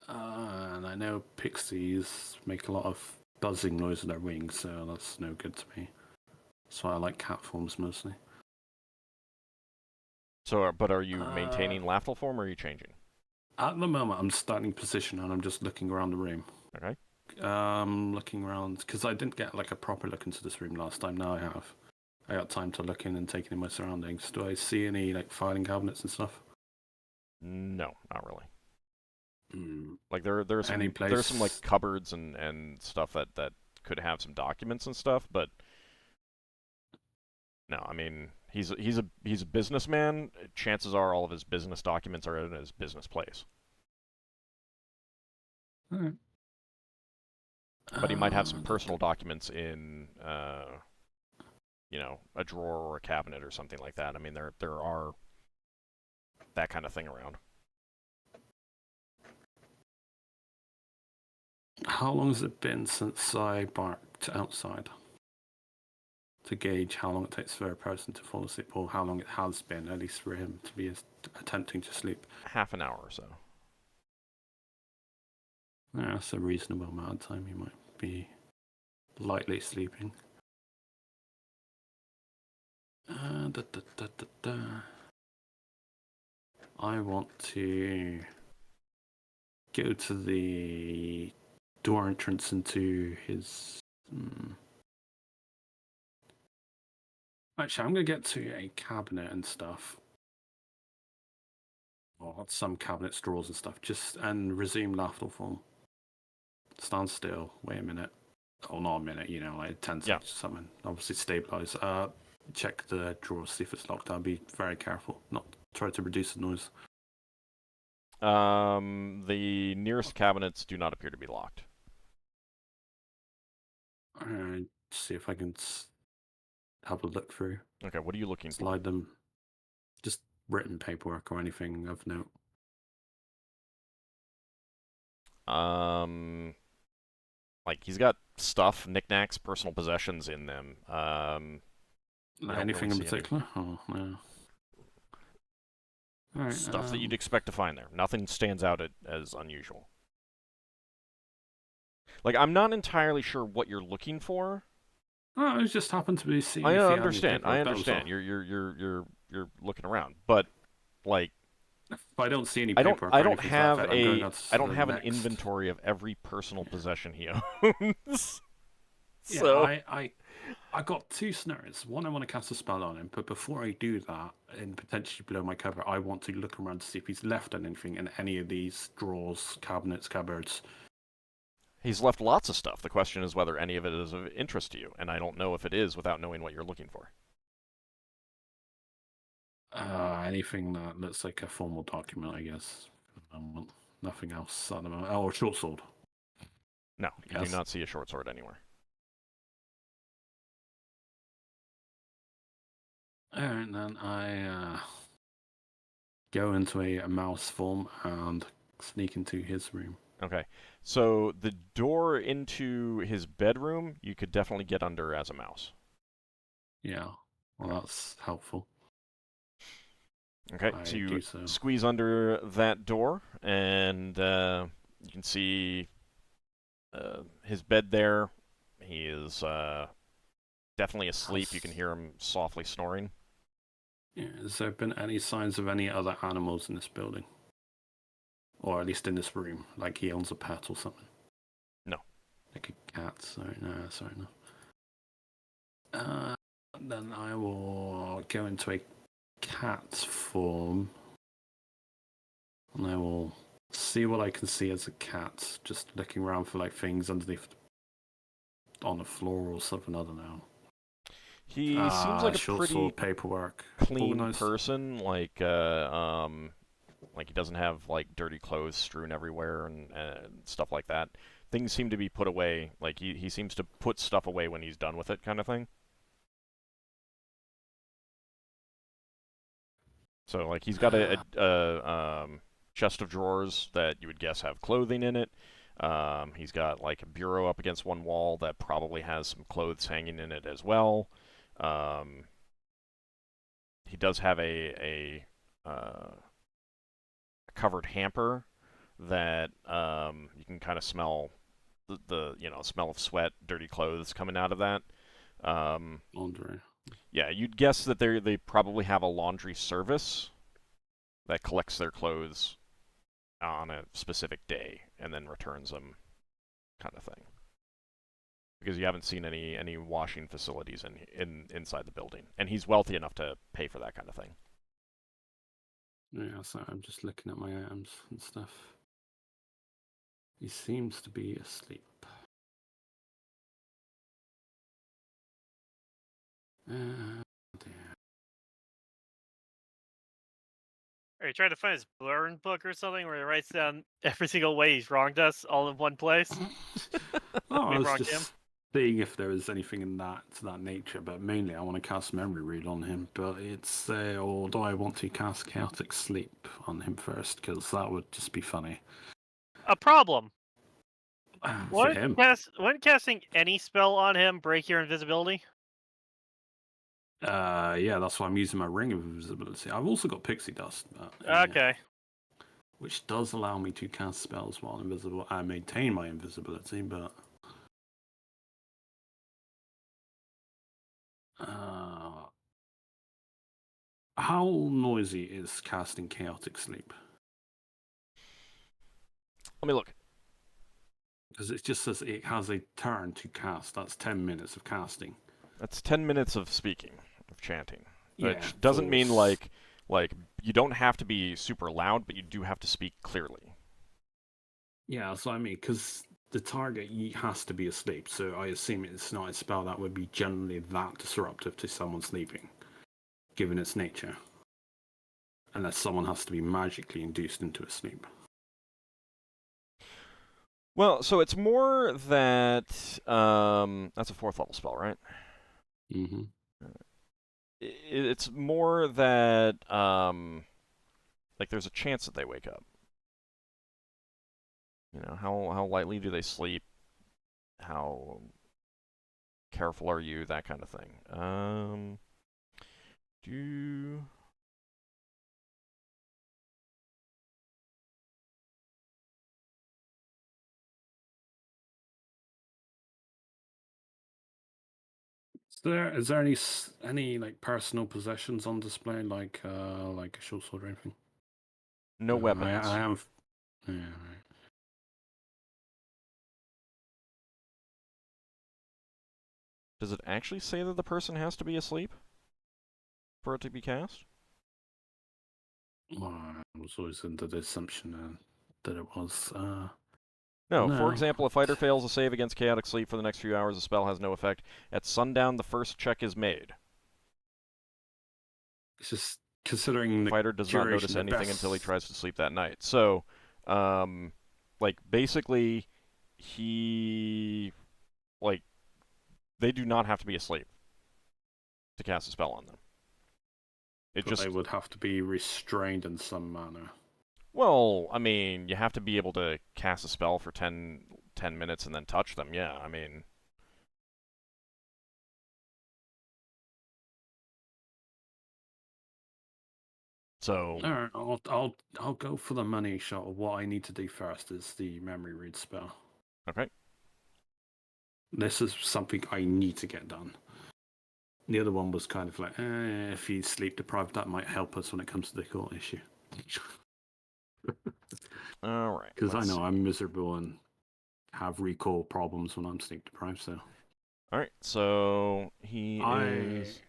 And I know pixies make a lot of buzzing noise in their wings, so that's no good to me. That's why I like cat forms mostly.
So, but are you maintaining Lafdul form, or are you changing?
At the moment, I'm starting position and I'm just looking around the room.
Okay.
Looking around because I didn't get like a proper look into this room last time. Now I have. I got time to look in and take in my surroundings. Do I see any like filing cabinets and stuff?
No, not really.
Mm.
Like there's some like cupboards and stuff that could have some documents and stuff, but no, I mean he's a businessman. Chances are all of his business documents are in his business place.
All right.
But he might have some personal documents in a drawer or a cabinet or something like that. I mean there are that kind of thing around.
How long has it been since I barked outside? To gauge how long it takes for a person to fall asleep, or how long it has been, at least for him to be attempting to sleep.
Half an hour or so.
Yeah, that's a reasonable amount of time. He might be lightly sleeping. I want to go to the door entrance into his. Actually, I'm going to get to a cabinet and stuff. Or some cabinets, drawers and stuff. And resume Lafdul form. Stand still. Wait a minute. Oh, not a minute. Like 10 seconds or something. Obviously stabilize. Check the drawers, see if it's locked. I'll be very careful. Not try to reduce the noise.
The nearest cabinets do not appear to be locked.
See if I can have a look through.
Okay, what are you looking for?
Slide them. Just written paperwork or anything of note.
Like he's got stuff, knickknacks, personal possessions in them.
Anything in particular? Oh, no. Alright,
stuff that you'd expect to find there. Nothing stands out as unusual. Like, I'm not entirely sure what you're looking for.
Oh, it just happened to be seeing
I
if he had any
understand.
paperwork,
I
that was all.
understand. You're looking around, but like,
If I don't see any
I
paperwork
don't
or anything to that effect, I'm going on to
I don't
the
have an
next.
inventory of every personal possession he owns.
Yeah,
So
I got 2 scenarios. One, I want to cast a spell on him, but before I do that, and potentially blow my cover, I want to look around to see if he's left anything in any of these drawers, cabinets, cupboards.
he's left lots of stuff. The question is whether any of it is of interest to you, and I don't know if it is without knowing what you're looking for.
Anything that looks like a formal document, I guess. Nothing else at the moment. Oh, a short sword.
No, you
Yes.
do not see a short sword anywhere.
Alright, then I go into a mouse form and sneak into his room.
Okay, so the door into his bedroom, you could definitely get under as a mouse.
Yeah, well, that's helpful.
Okay,
I
so you
do so.
squeeze under that door, and you can see his bed there. He is definitely asleep. You can hear him softly snoring.
Yeah, has there been any signs of any other animals in this building? Or at least in this room, like he owns a pet or something?
No.
Like a cat, sorry, no. Then I will go into a cat's form, and I will see what I can see as a cat, just looking around for like things underneath on the floor or something, I don't know.
He seems like a
short
pretty
sword, paperwork,
clean
organized.
person. Like he doesn't have like dirty clothes strewn everywhere and stuff like that. Things seem to be put away. Like he seems to put stuff away when he's done with it, kind of thing. So like he's got a chest of drawers that you would guess have clothing in it. He's got like a bureau up against one wall that probably has some clothes hanging in it as well. He does have a covered hamper that you can kind of smell the smell of sweat, dirty clothes coming out of that.
Laundry.
Yeah, you'd guess that they probably have a laundry service that collects their clothes on a specific day and then returns them, kind of thing. Because you haven't seen any washing facilities inside the building, and he's wealthy enough to pay for that kind of thing.
Yeah, so I'm just looking at my items and stuff. He seems to be asleep. Dear.
Are you trying to find his burn book or something where he writes down every single way he's wronged us all in one place?
Oh, I
We
was
wronged
just
him.
seeing if there was anything in that to that nature, but mainly I want to cast Memory Read on him. But it's or do I want to cast Chaotic Sleep on him first? Because that would just be funny
A problem.
for him.
When casting any spell on him, break your invisibility?
Yeah, that's why I'm using my Ring of Invisibility. I've also got Pixie Dust, but,
Okay.
which does allow me to cast spells while invisible. I maintain my invisibility, but how noisy is casting Chaotic Sleep?
Let me look.
Because it just says it has a turn to cast. That's 10 minutes of casting.
That's 10 minutes of speaking, of chanting. Which
Yeah,
doesn't
so
mean
it's-
like you don't have to be super loud, but you do have to speak clearly.
Yeah, that's what I mean. Because the target has to be asleep, so I assume it's not a spell that would be generally that disruptive to someone sleeping, given its nature. Unless someone has to be magically induced into a sleep.
Well, so it's more that that's a 4th level spell, right?
Mm-hmm.
It's more that like there's a chance that they wake up. You know, how lightly do they sleep? How careful are you? That kind of thing.
Is there any like personal possessions on display, like a short sword or anything?
No weapons.
I am. Yeah, right.
Does it actually say that the person has to be asleep for it to be cast?
Well, I was always under the assumption that it was.
No, for
No.
example, a fighter fails a save against chaotic sleep for the next few hours, the spell has no effect. At sundown, the first check is made.
It's just considering
The
the
fighter does not
duration,
notice
the
anything until he
best-
tries to sleep that night. So, like, basically, they do not have to be asleep to cast a spell on them.
They would have to be restrained in some manner.
Well, I mean, you have to be able to cast a spell for 10 minutes and then touch them. Yeah, I mean... So...
Alright, I'll go for the money shot. What I need to do first is the memory read spell.
Okay.
This is something I need to get done. The other one was kind of like, if he's sleep deprived, that might help us when it comes to the court issue.
Alright.
Because I know I'm miserable and have recall problems when I'm sleep deprived, so.
Alright, so he is...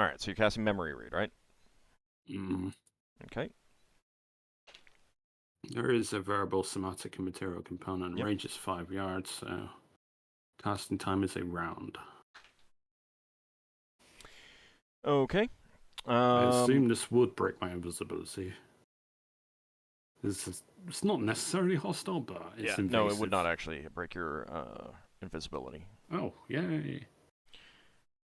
Alright, so you're casting memory read, right? Okay.
There is a verbal, somatic, and material component.
Yep.
Range is 5 yards, so casting time is a round.
Okay.
I assume this would break my invisibility. It's not necessarily hostile, but it's invasive.
No, it would not actually break your invisibility.
Oh, yay.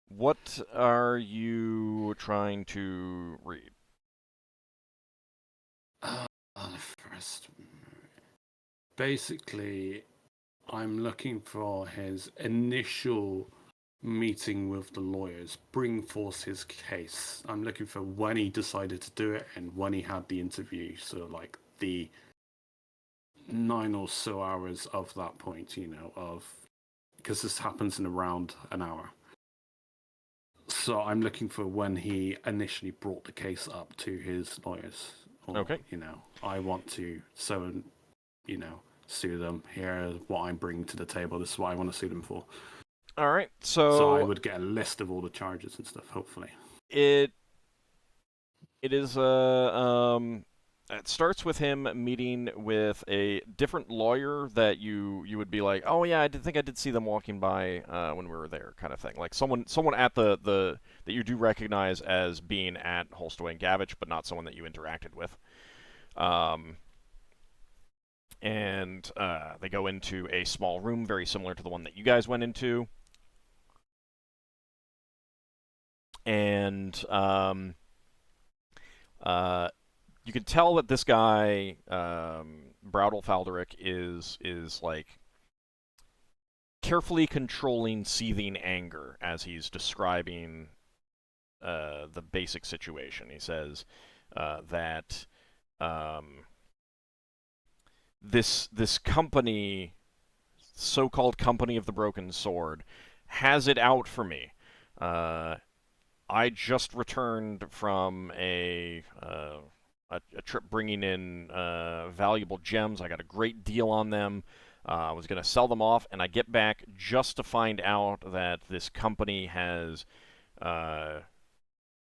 What are you trying to read?
First, basically, I'm looking for his initial meeting with the lawyers, bring forth his case. I'm looking for when he decided to do it and when he had the interview. So, like, the 9 or so hours of that point, because this happens in around an hour. So I'm looking for when he initially brought the case up to his lawyers. Or,
Okay.
I want to sue them. Here's what I'm bringing to the table. This is what I want to sue them for.
All right,
So I would get a list of all the charges and stuff, hopefully.
It is it starts with him meeting with a different lawyer that you would be like, oh yeah, I think I did see them walking by when we were there, kind of thing. Like someone at the that you do recognize as being at Holstoway and Gavich, but not someone that you interacted with. And they go into a small room very similar to the one that you guys went into. And you can tell that this guy, Braudel Falderic, is like carefully controlling seething anger as he's describing the basic situation. He says that this company, so-called Company of the Broken Sword, has it out for me. I just returned from a trip bringing in valuable gems. I got a great deal on them. I was going to sell them off, and I get back just to find out that this company has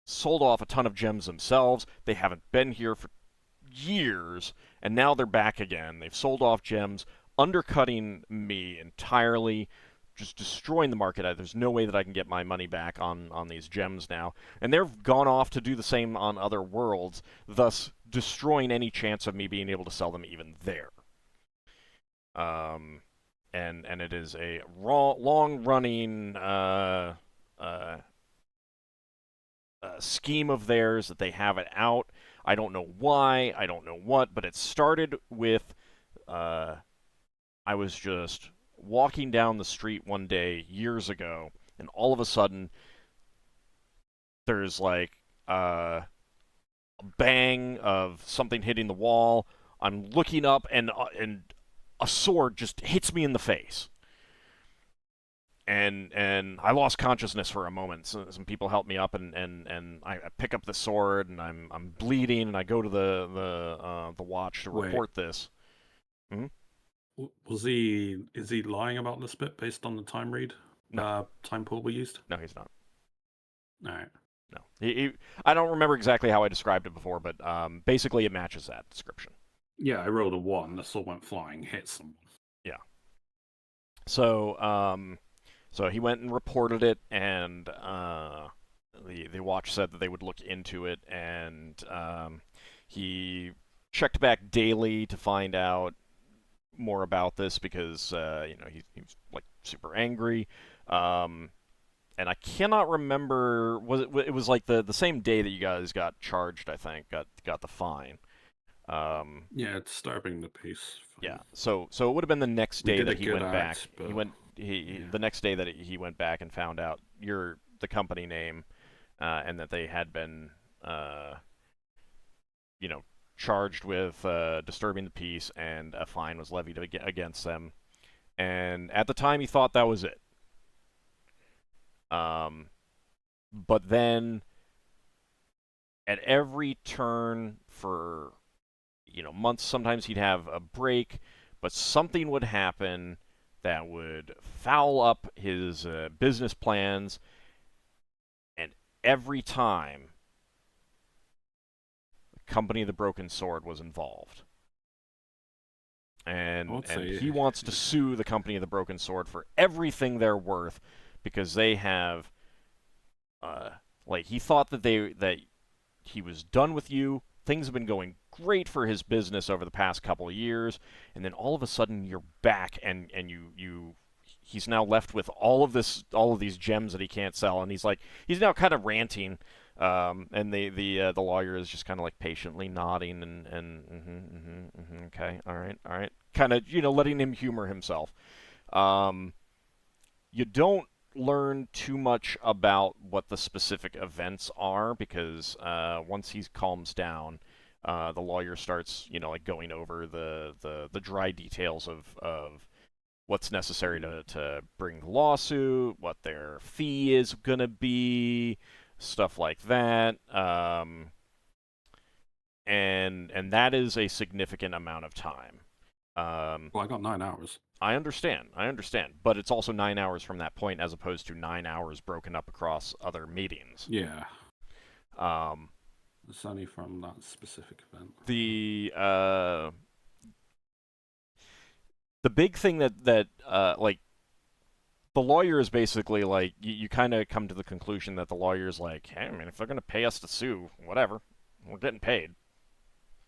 sold off a ton of gems themselves. They haven't been here for years, and now they're back again. They've sold off gems, undercutting me entirely, just destroying the market. There's no way that I can get my money back on these gems now. And they've gone off to do the same on other worlds, thus destroying any chance of me being able to sell them even there. And it is a long-running scheme of theirs that they have it out. I don't know why, I don't know what, but it started with I was just walking down the street one day years ago, and all of a sudden there's like a bang of something hitting the wall. I'm looking up, and a sword just hits me in the face. and I lost consciousness for a moment. So some people helped me up, and I pick up the sword, and I'm bleeding, and I go to the watch to
Wait.
report this.
Is he lying about this bit based on the time read?
No.
Time pool we used?
No, he's not.
All right.
No. I don't remember exactly how I described it before, but basically it matches that description.
Yeah, I rolled a 1. The sword went flying, hit someone.
Yeah. So so he went and reported it, and the watch said that they would look into it, and he checked back daily to find out more about this because he was like super angry. And I cannot remember, it was like the same day that you guys got charged, I think, got the fine.
Yeah, it's disturbing the peace.
Yeah, so it would have been the next day that he went back.
But...
The next day that he went back and found out the company name, and that they had been charged with disturbing the peace, and a fine was levied against them. And at the time, he thought that was it. But then, at every turn for months, sometimes he'd have a break, but something would happen that would foul up his business plans, and every time, the Company of the Broken Sword was involved. And he wants to sue the Company of the Broken Sword for everything they're worth, because they have, he thought that he was done with you. Things have been going great for his business over the past couple of years, and then all of a sudden you're back, and he's now left with all of these gems that he can't sell, and he's now kind of ranting, and the lawyer is just kind of like patiently nodding and okay, all right, kind of letting him humor himself. You don't learn too much about what the specific events are, because once he calms down, the lawyer starts going over the dry details of what's necessary to bring the lawsuit, what their fee is gonna be, stuff like that, and that is a significant amount of time.
Well, I got 9 hours.
I understand, but it's also 9 hours from that point, as opposed to 9 hours broken up across other meetings.
Yeah. It's only from that specific event.
The big thing that the lawyer is basically like, you kind of come to the conclusion that the lawyer's like, hey, I mean, if they're going to pay us to sue, whatever, we're getting paid,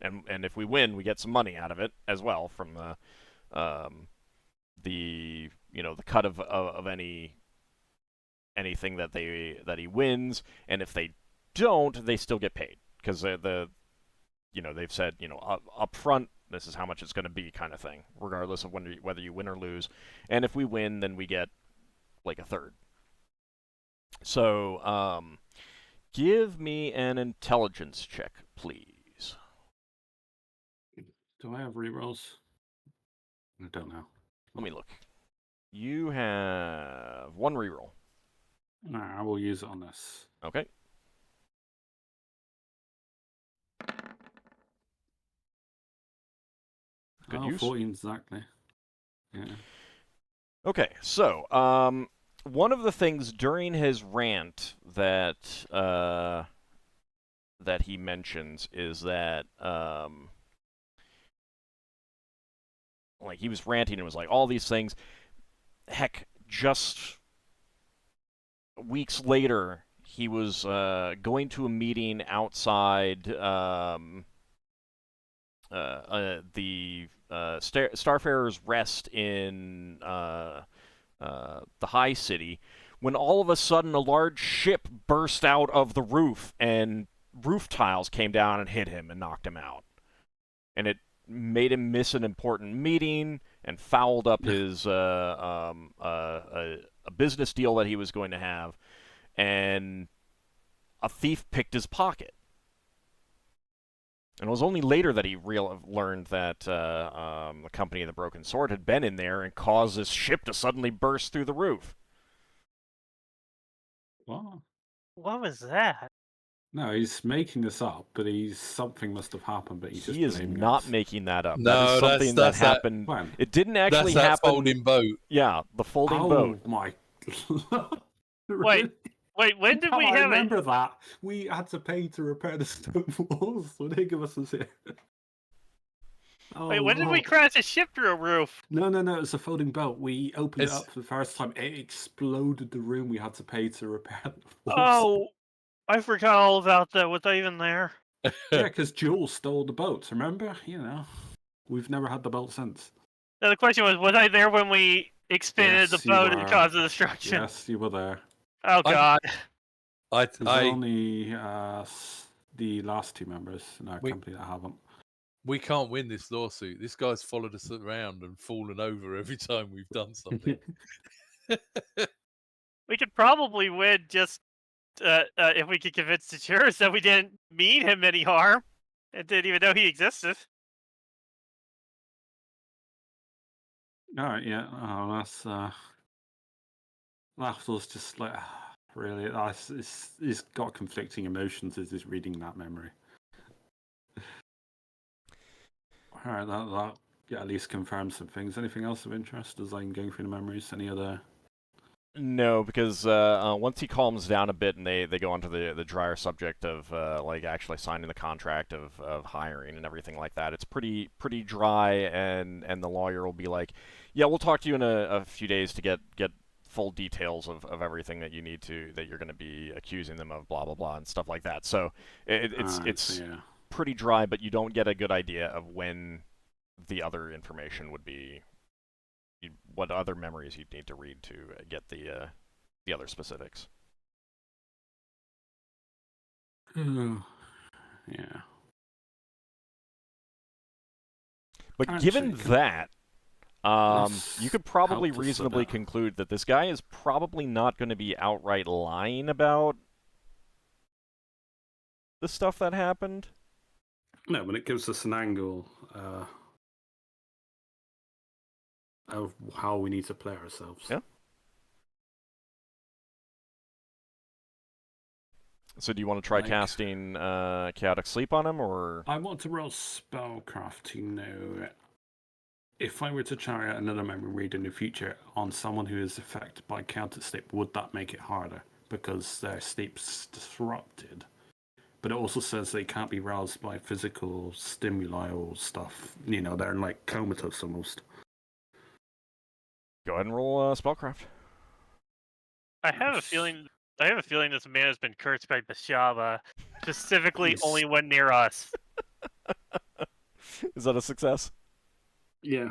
and if we win, we get some money out of it as well from the cut of anything that he wins, and if they don't, they still get paid, because they've said up front, this is how much it's going to be, kind of thing, regardless of whether you win or lose. And if we win, then we get like a third. So give me an intelligence check, please.
Do I have rerolls? I don't know.
Let me look. You have 1 reroll.
No, I will use it on this.
Okay. Good use.
14 exactly. Yeah.
Okay, so one of the things during his rant that he mentions is that he was ranting and was like, all these things. Heck, just weeks later, he was going to a meeting outside the Starfarer's Rest in the High City, when all of a sudden a large ship burst out of the roof, and roof tiles came down and hit him and knocked him out. And it made him miss an important meeting and fouled up his a business deal that he was going to have, and a thief picked his pocket. And it was only later that he learned that the Company of the Broken Sword had been in there and caused this ship to suddenly burst through the roof.
What?
What was that?
No, he's making this up, but something must have happened, but he's
He
just
is
blaming
not
us.
making that up. that
No,
is something that
that's that.
happened.
When?
It didn't actually
That's that
happen.
folding boat.
Yeah, the folding
Oh
boat.
my!
Wait, wait, when did we
I
have it?
remember that. We had to pay to repair the stone walls when Higgins was here.
Wait, when did we
no.
crash a ship through a roof?
No, it was a folding boat. We opened it
It's-
up for the first time. It exploded the room. We had to pay to repair the walls.
Oh, I forgot all about that. Was I even there?
Yeah, because Jules stole the boat, remember? You know, we've never had the boat since.
Now, the question was I there when we expanded
Yes,
the
you
boat and
were.
caused the destruction?
Yes, you were there.
Oh,
I-
God.
There's
I
only the last two members in our company that haven't.
we can't win this lawsuit. This guy's followed us around and fallen over every time we've done something.
We could probably win just if we could convince the jurors that we didn't mean him any harm and didn't even know he existed.
All right, yeah. Oh, that's Lafdul's just like really. He's got conflicting emotions as he's reading that memory. All right, that at least confirms some things. Anything else of interest as I'm going through the memories? Any other?
No, because once he calms down a bit and they go onto the drier subject of like actually signing the contract of hiring and everything like that, it's pretty dry, and the lawyer will be like, yeah, we'll talk to you in a few days to get full details of everything that you're going to be accusing them of, blah blah blah and stuff like that. So it's
yeah.
pretty dry, but you don't get a good idea of when the other information would be. What other memories you'd need to read to get the other specifics.
Yeah.
But given that, you could probably
help us
reasonably
with that.
conclude that this guy is probably not going to be outright lying about the stuff that happened.
No, but it gives us an angle of how we need to play ourselves.
Yeah. So do you want to try
Like-
casting Chaotic Sleep on him, or?
I want to roll spellcraft to know if I were to try out another memory read in the future on someone who is affected by counter sleep, would that make it harder because their sleep's disrupted? But it also says they can't be roused by physical stimuli or stuff. You know, they're like comatose almost.
Go ahead and roll Spellcraft.
I have a feeling this man has been cursed by Bashaba, specifically
Yes.
only when near us.
Is that a success?
Yeah.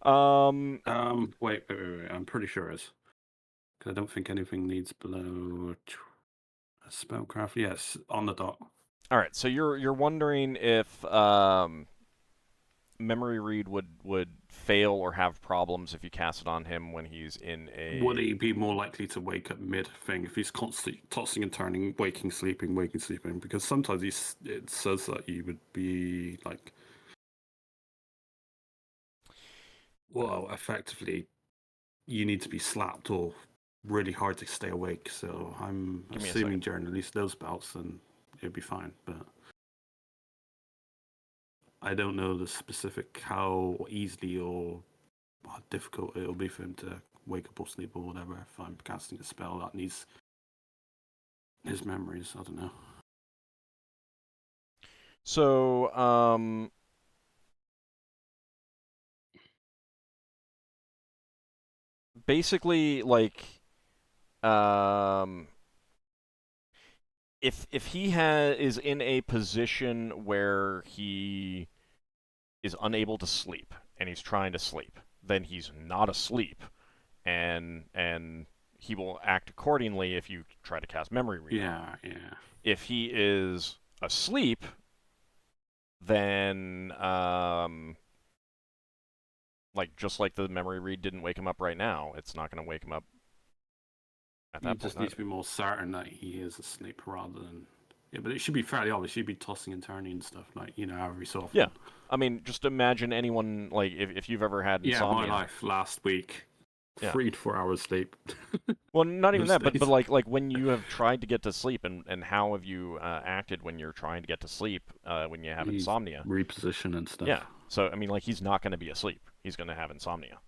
Wait. I'm pretty sure it is. Because I don't think anything needs below a spellcraft. Yes, on the dot.
All right, so you're wondering if memory read would fail or have problems if you cast it on him when he's in a.
Would he be more likely to wake up mid thing if he's constantly tossing and turning, waking, sleeping? Because sometimes it says that he would be like, well, effectively, you need to be slapped or really hard to stay awake. So I'm
Give me a
assuming
second.
during at least those bouts, then it'd be fine. But I don't know the specific how easily or how difficult it'll be for him to wake up or sleep or whatever if I'm casting a spell that needs his memories. I don't know.
So basically, like, if he is in a position where he is unable to sleep and he's trying to sleep, then he's not asleep, and he will act accordingly if you try to cast memory read.
Yeah.
If he is asleep, then like just like the memory read didn't wake him up right now, it's not going to wake him up at that
You
point.
just need to be more certain that he is asleep rather than. Yeah, but it should be fairly obvious. You'd be tossing and turning and stuff, like, you know, every so often.
Yeah. I mean, just imagine anyone, like, if you've ever had insomnia.
Yeah, my life last week.
Yeah.
3 to 4 hours sleep.
Well, not even
Those
that, but
days.
like when you have tried to get to sleep, and how have you acted when you're trying to get to sleep when you have
You
insomnia?
reposition and stuff.
Yeah. So I mean, like he's not going to be asleep. He's going to have insomnia.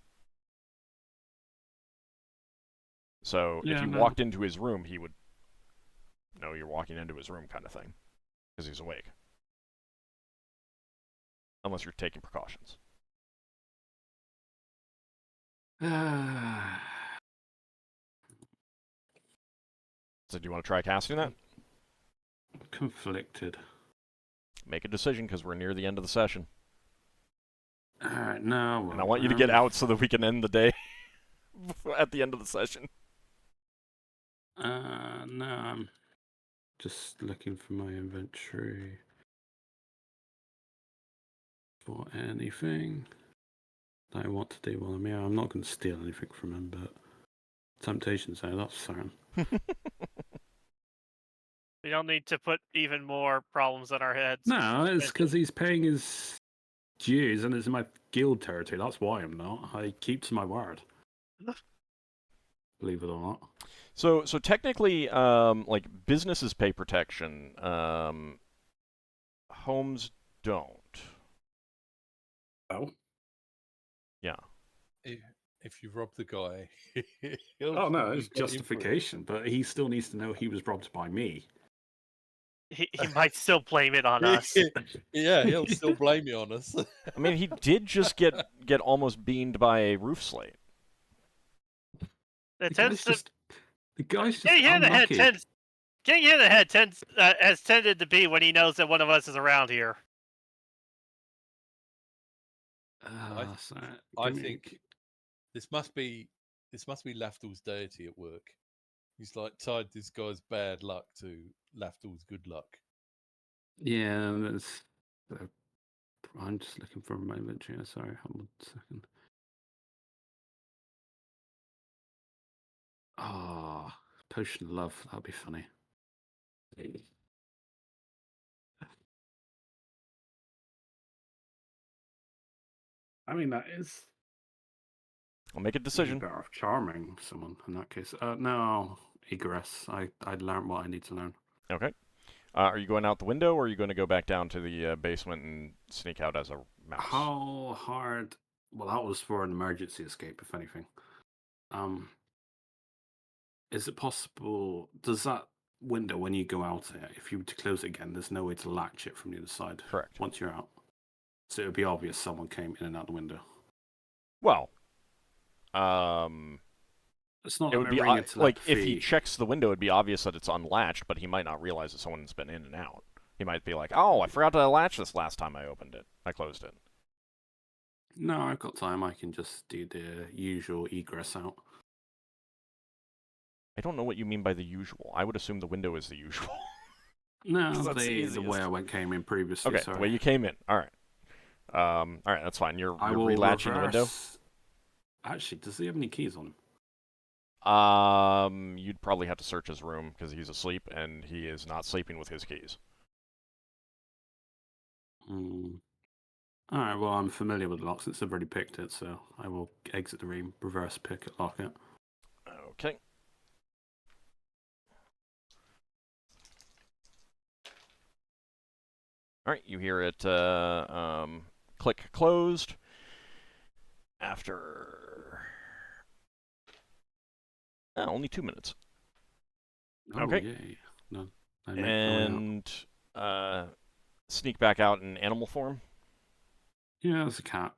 So if
Yeah,
you
no.
walked into his room, he would know you're walking into his room, kind of thing, because he's awake. Unless you're taking precautions. So do you want to try casting that?
Conflicted.
Make a decision, because we're near the end of the session.
Alright, no.
And I want you to get out so that we can end the day at the end of the session.
No, I'm just looking for my inventory for anything that I want to do while I'm here. I'm not going to steal anything from him, but temptation's there, that's certain.
We don't need to put even more problems on our heads.
No, it's because he's paying his dues and it's in my guild territory. That's why I'm not. I keep to my word. Believe it or not.
So technically, like businesses pay protection. Homes don't.
Oh.
Yeah.
If you rob the guy,
Oh no, it's
you've got him for it.
justification, but he still needs to know he was robbed by me.
He might still blame it on us.
Yeah, he'll still blame you on us.
I mean, he did just get almost beamed by a roof slate.
It
The
tends
guy's
to.
the guy's just
Getting hit in the head
unlucky.
getting hit in the head has tended to be when he knows that one of us is around here.
I think this must be Lafdul's deity at work. He's like tied this guy's bad luck to Lafdul's good luck.
Yeah, that's. I'm just looking for my inventory. Sorry, hold on a second. Ah, potion of love. That'd be funny. I mean, that is.
I'll make a
You'd be
decision.
better off charming someone in that case. No, egress. I'd learn what I need to learn.
Okay. Are you going out the window, or are you going to go back down to the basement and sneak out as a mouse?
How hard? Well, that was for an emergency escape, if anything. Is it possible? Does that window, when you go out it, if you were to close it again, there's no way to latch it from the other side?
Correct.
Once you're out, so it would be obvious someone came in and out the window.
Well,
It's not
it would be
like
if he checks the window, it'd be obvious that it's unlatched, but he might not realize that someone's been in and out. He might be like, "Oh, I forgot to latch this last time I opened it. I closed it."
No, I've got time. I can just do the usual egress out.
I don't know what you mean by the usual. I would assume the window is the usual.
No,
That's the
the
easiest.
way I came in previously.
Okay,
sorry.
the way you came in. All right. All right, that's fine. You're
I will
relatching the window.
reverse- Actually, does he have any keys on him?
You'd probably have to search his room because he's asleep and he is not sleeping with his keys.
All right. Well, I'm familiar with the lock since I've already picked it, so I will exit the room, reverse pick it, lock it.
Okay. All right, you hear it click closed after only 2 minutes.
Oh,
Okay.
Yay. No. I make my way out.
And sneak back out in animal form.
Yeah, it's a cat.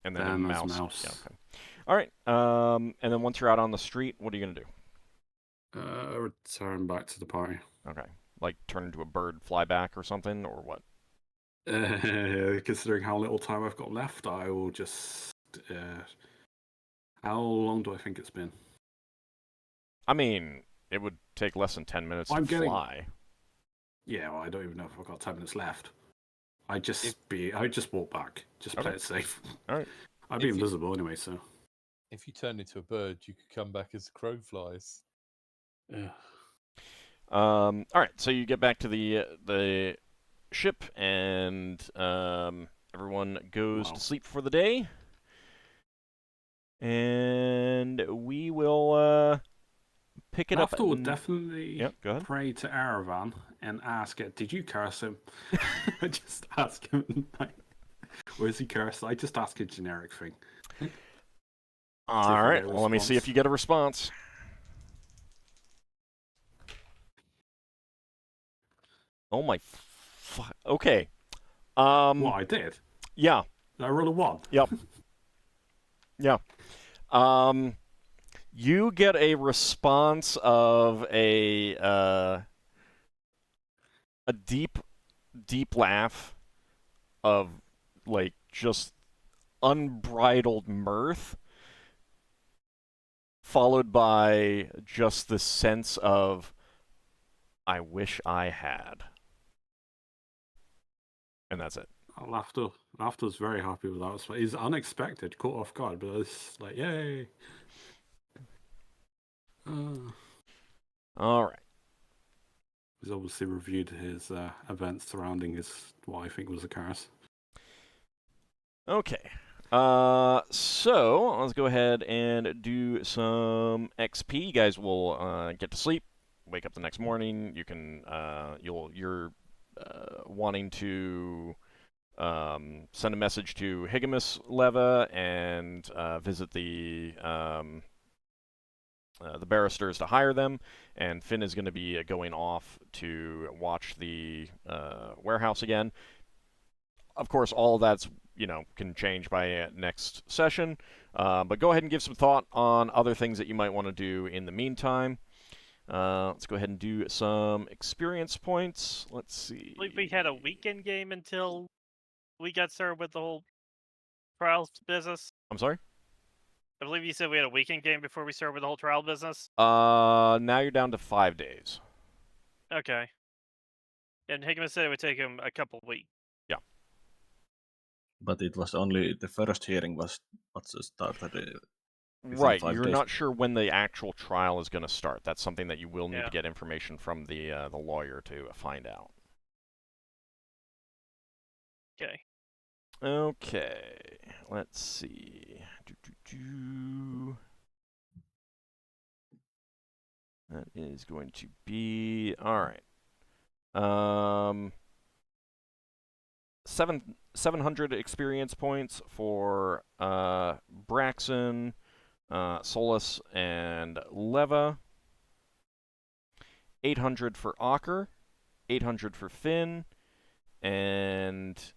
And then a
Then there's a
mouse.
mouse.
Yeah, okay. All right. And then once you're out on the street, what are you gonna do?
Return back to the party.
Okay. Like turn into a bird, fly back, or something, or what?
Considering how little time I've got left, I will just. How long do I think it's been?
I mean, it would take less than 10 minutes to fly.
Yeah, well, I don't even know if I've got 10 minutes left. I just walk back. Just play
Okay.
it safe.
All right.
I'd be invisible anyway, so.
If you turn into a bird, you could come back as the crow flies.
Yeah.
All right. So you get back to the ship, and everyone goes to sleep for the day. And we will pick it up.
Lafdul would definitely
Yep, go ahead.
pray to Aravan and ask it, did you curse him? Just ask him, like, or is he cursed? I just ask a generic thing.
All right. Well, let me see if you get a response. Oh my fuck. Okay.
Well, I did.
Yeah.
I rolled a 1.
Yep. Yeah. You get a response of a deep laugh of like just unbridled mirth, followed by just the sense of I wish I had. And that's it.
Lafdul's very happy with that. So he's unexpected, caught off guard, but it's like, yay.
All right.
He's obviously reviewed his events surrounding what I think was a curse.
Okay. So let's go ahead and do some XP. You guys will get to sleep. Wake up the next morning. You can you're wanting to send a message to Higamus Leva and visit the barristers to hire them, and Finn is going to be going off to watch the warehouse again. Of course, all of that's can change by next session, but go ahead and give some thought on other things that you might want to do in the meantime. Let's go ahead and do some experience points. Let's see.
I believe we had a weekend game until we got started with the whole trials business.
I'm sorry?
I believe you said we had a weekend game before we started with the whole trial business.
Now you're down to 5 days.
Okay. And Hickman said it would take him a couple weeks.
Yeah.
But it was only the first hearing was started.
Right,
5
you're
days.
not sure when the actual trial is going to start. That's something that you will need to get information from the lawyer to find out.
Okay.
Okay, let's see. That is going to be all right. 700 experience points for Braxon, Solas, and Leva. 800 for Ockar, 800 for Finn, and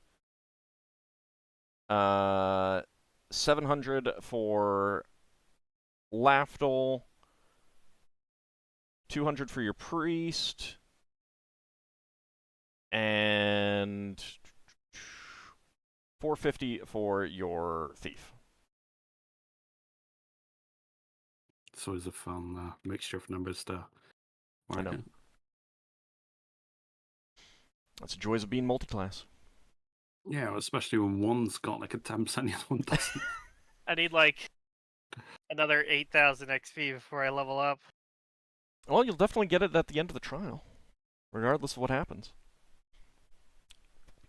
700 for Lafdul, 200 for your priest, and 450 for your thief.
It's always a fun mixture of numbers to
I know. That's the joys of being multi-class.
Yeah, especially when one's got like a 10% and the other one doesn't.
I need like another 8,000 XP before I level up.
Well, you'll definitely get it at the end of the trial, regardless of what happens.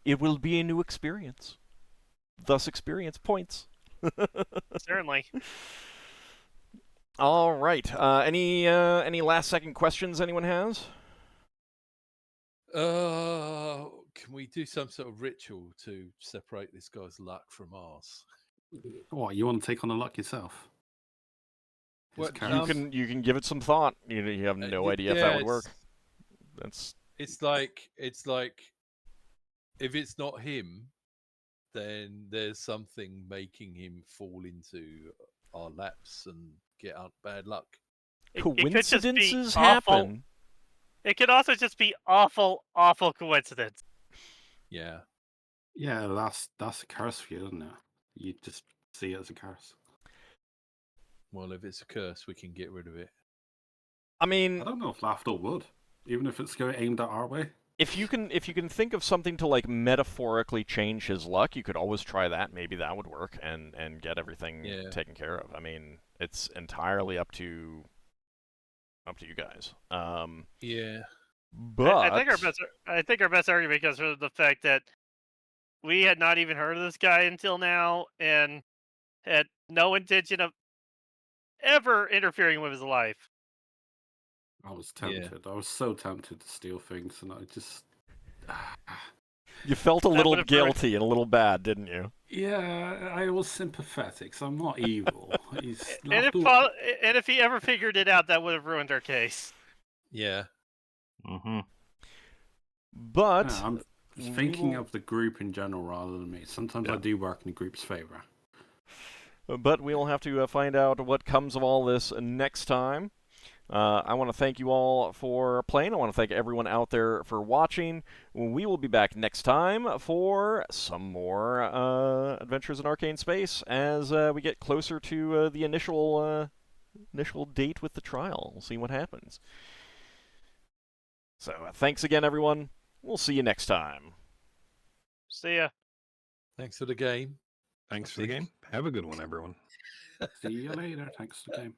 It will be a new experience. Thus, experience points.
Certainly.
All right. Any last-second questions anyone has?
Can we do some sort of ritual to separate this guy's luck from ours?
What, you want to take on the luck yourself?
Well,
You can give it some thought. You have no idea if that would work.
It's like if it's not him, then there's something making him fall into our laps and get out bad luck.
Coincidences happen.
It could also just be awful, awful coincidence.
Yeah.
Yeah, that's a curse for you, isn't it? You just see it as a curse.
Well, if it's a curse, we can get rid of it.
I mean,
I don't know if Lafdul would, even if it's aimed at our way.
If you can think of something to like metaphorically change his luck, you could always try that. Maybe that would work and get everything taken care of. I mean, it's entirely up to you guys.
Yeah.
But
I think our best argument comes from the fact that we had not even heard of this guy until now and had no intention of ever interfering with his life.
I was
Yeah.
tempted. I was so tempted to steal things, and I just.
You felt a
That
little
would've ruined-
guilty and a little bad, didn't you?
Yeah, I was sympathetic, so I'm not evil. He's
And if he ever figured it out, that would have ruined our case.
Yeah.
Mm-hmm.
But
Yeah, I'm
we
thinking
will-
of the group in general rather than me. Sometimes I
Yeah.
do work in the group's favor.
But we will have to find out what comes of all this next time. I want to thank you all for playing. I want to thank everyone out there for watching. We will be back next time for some more Adventures in Arcane Space as we get closer to the initial date with the trial. We'll see what happens. So thanks again, everyone. We'll see you next time.
See ya.
Thanks for the game.
Thanks for the game. Have a good one, everyone.
See you later. Thanks for the game.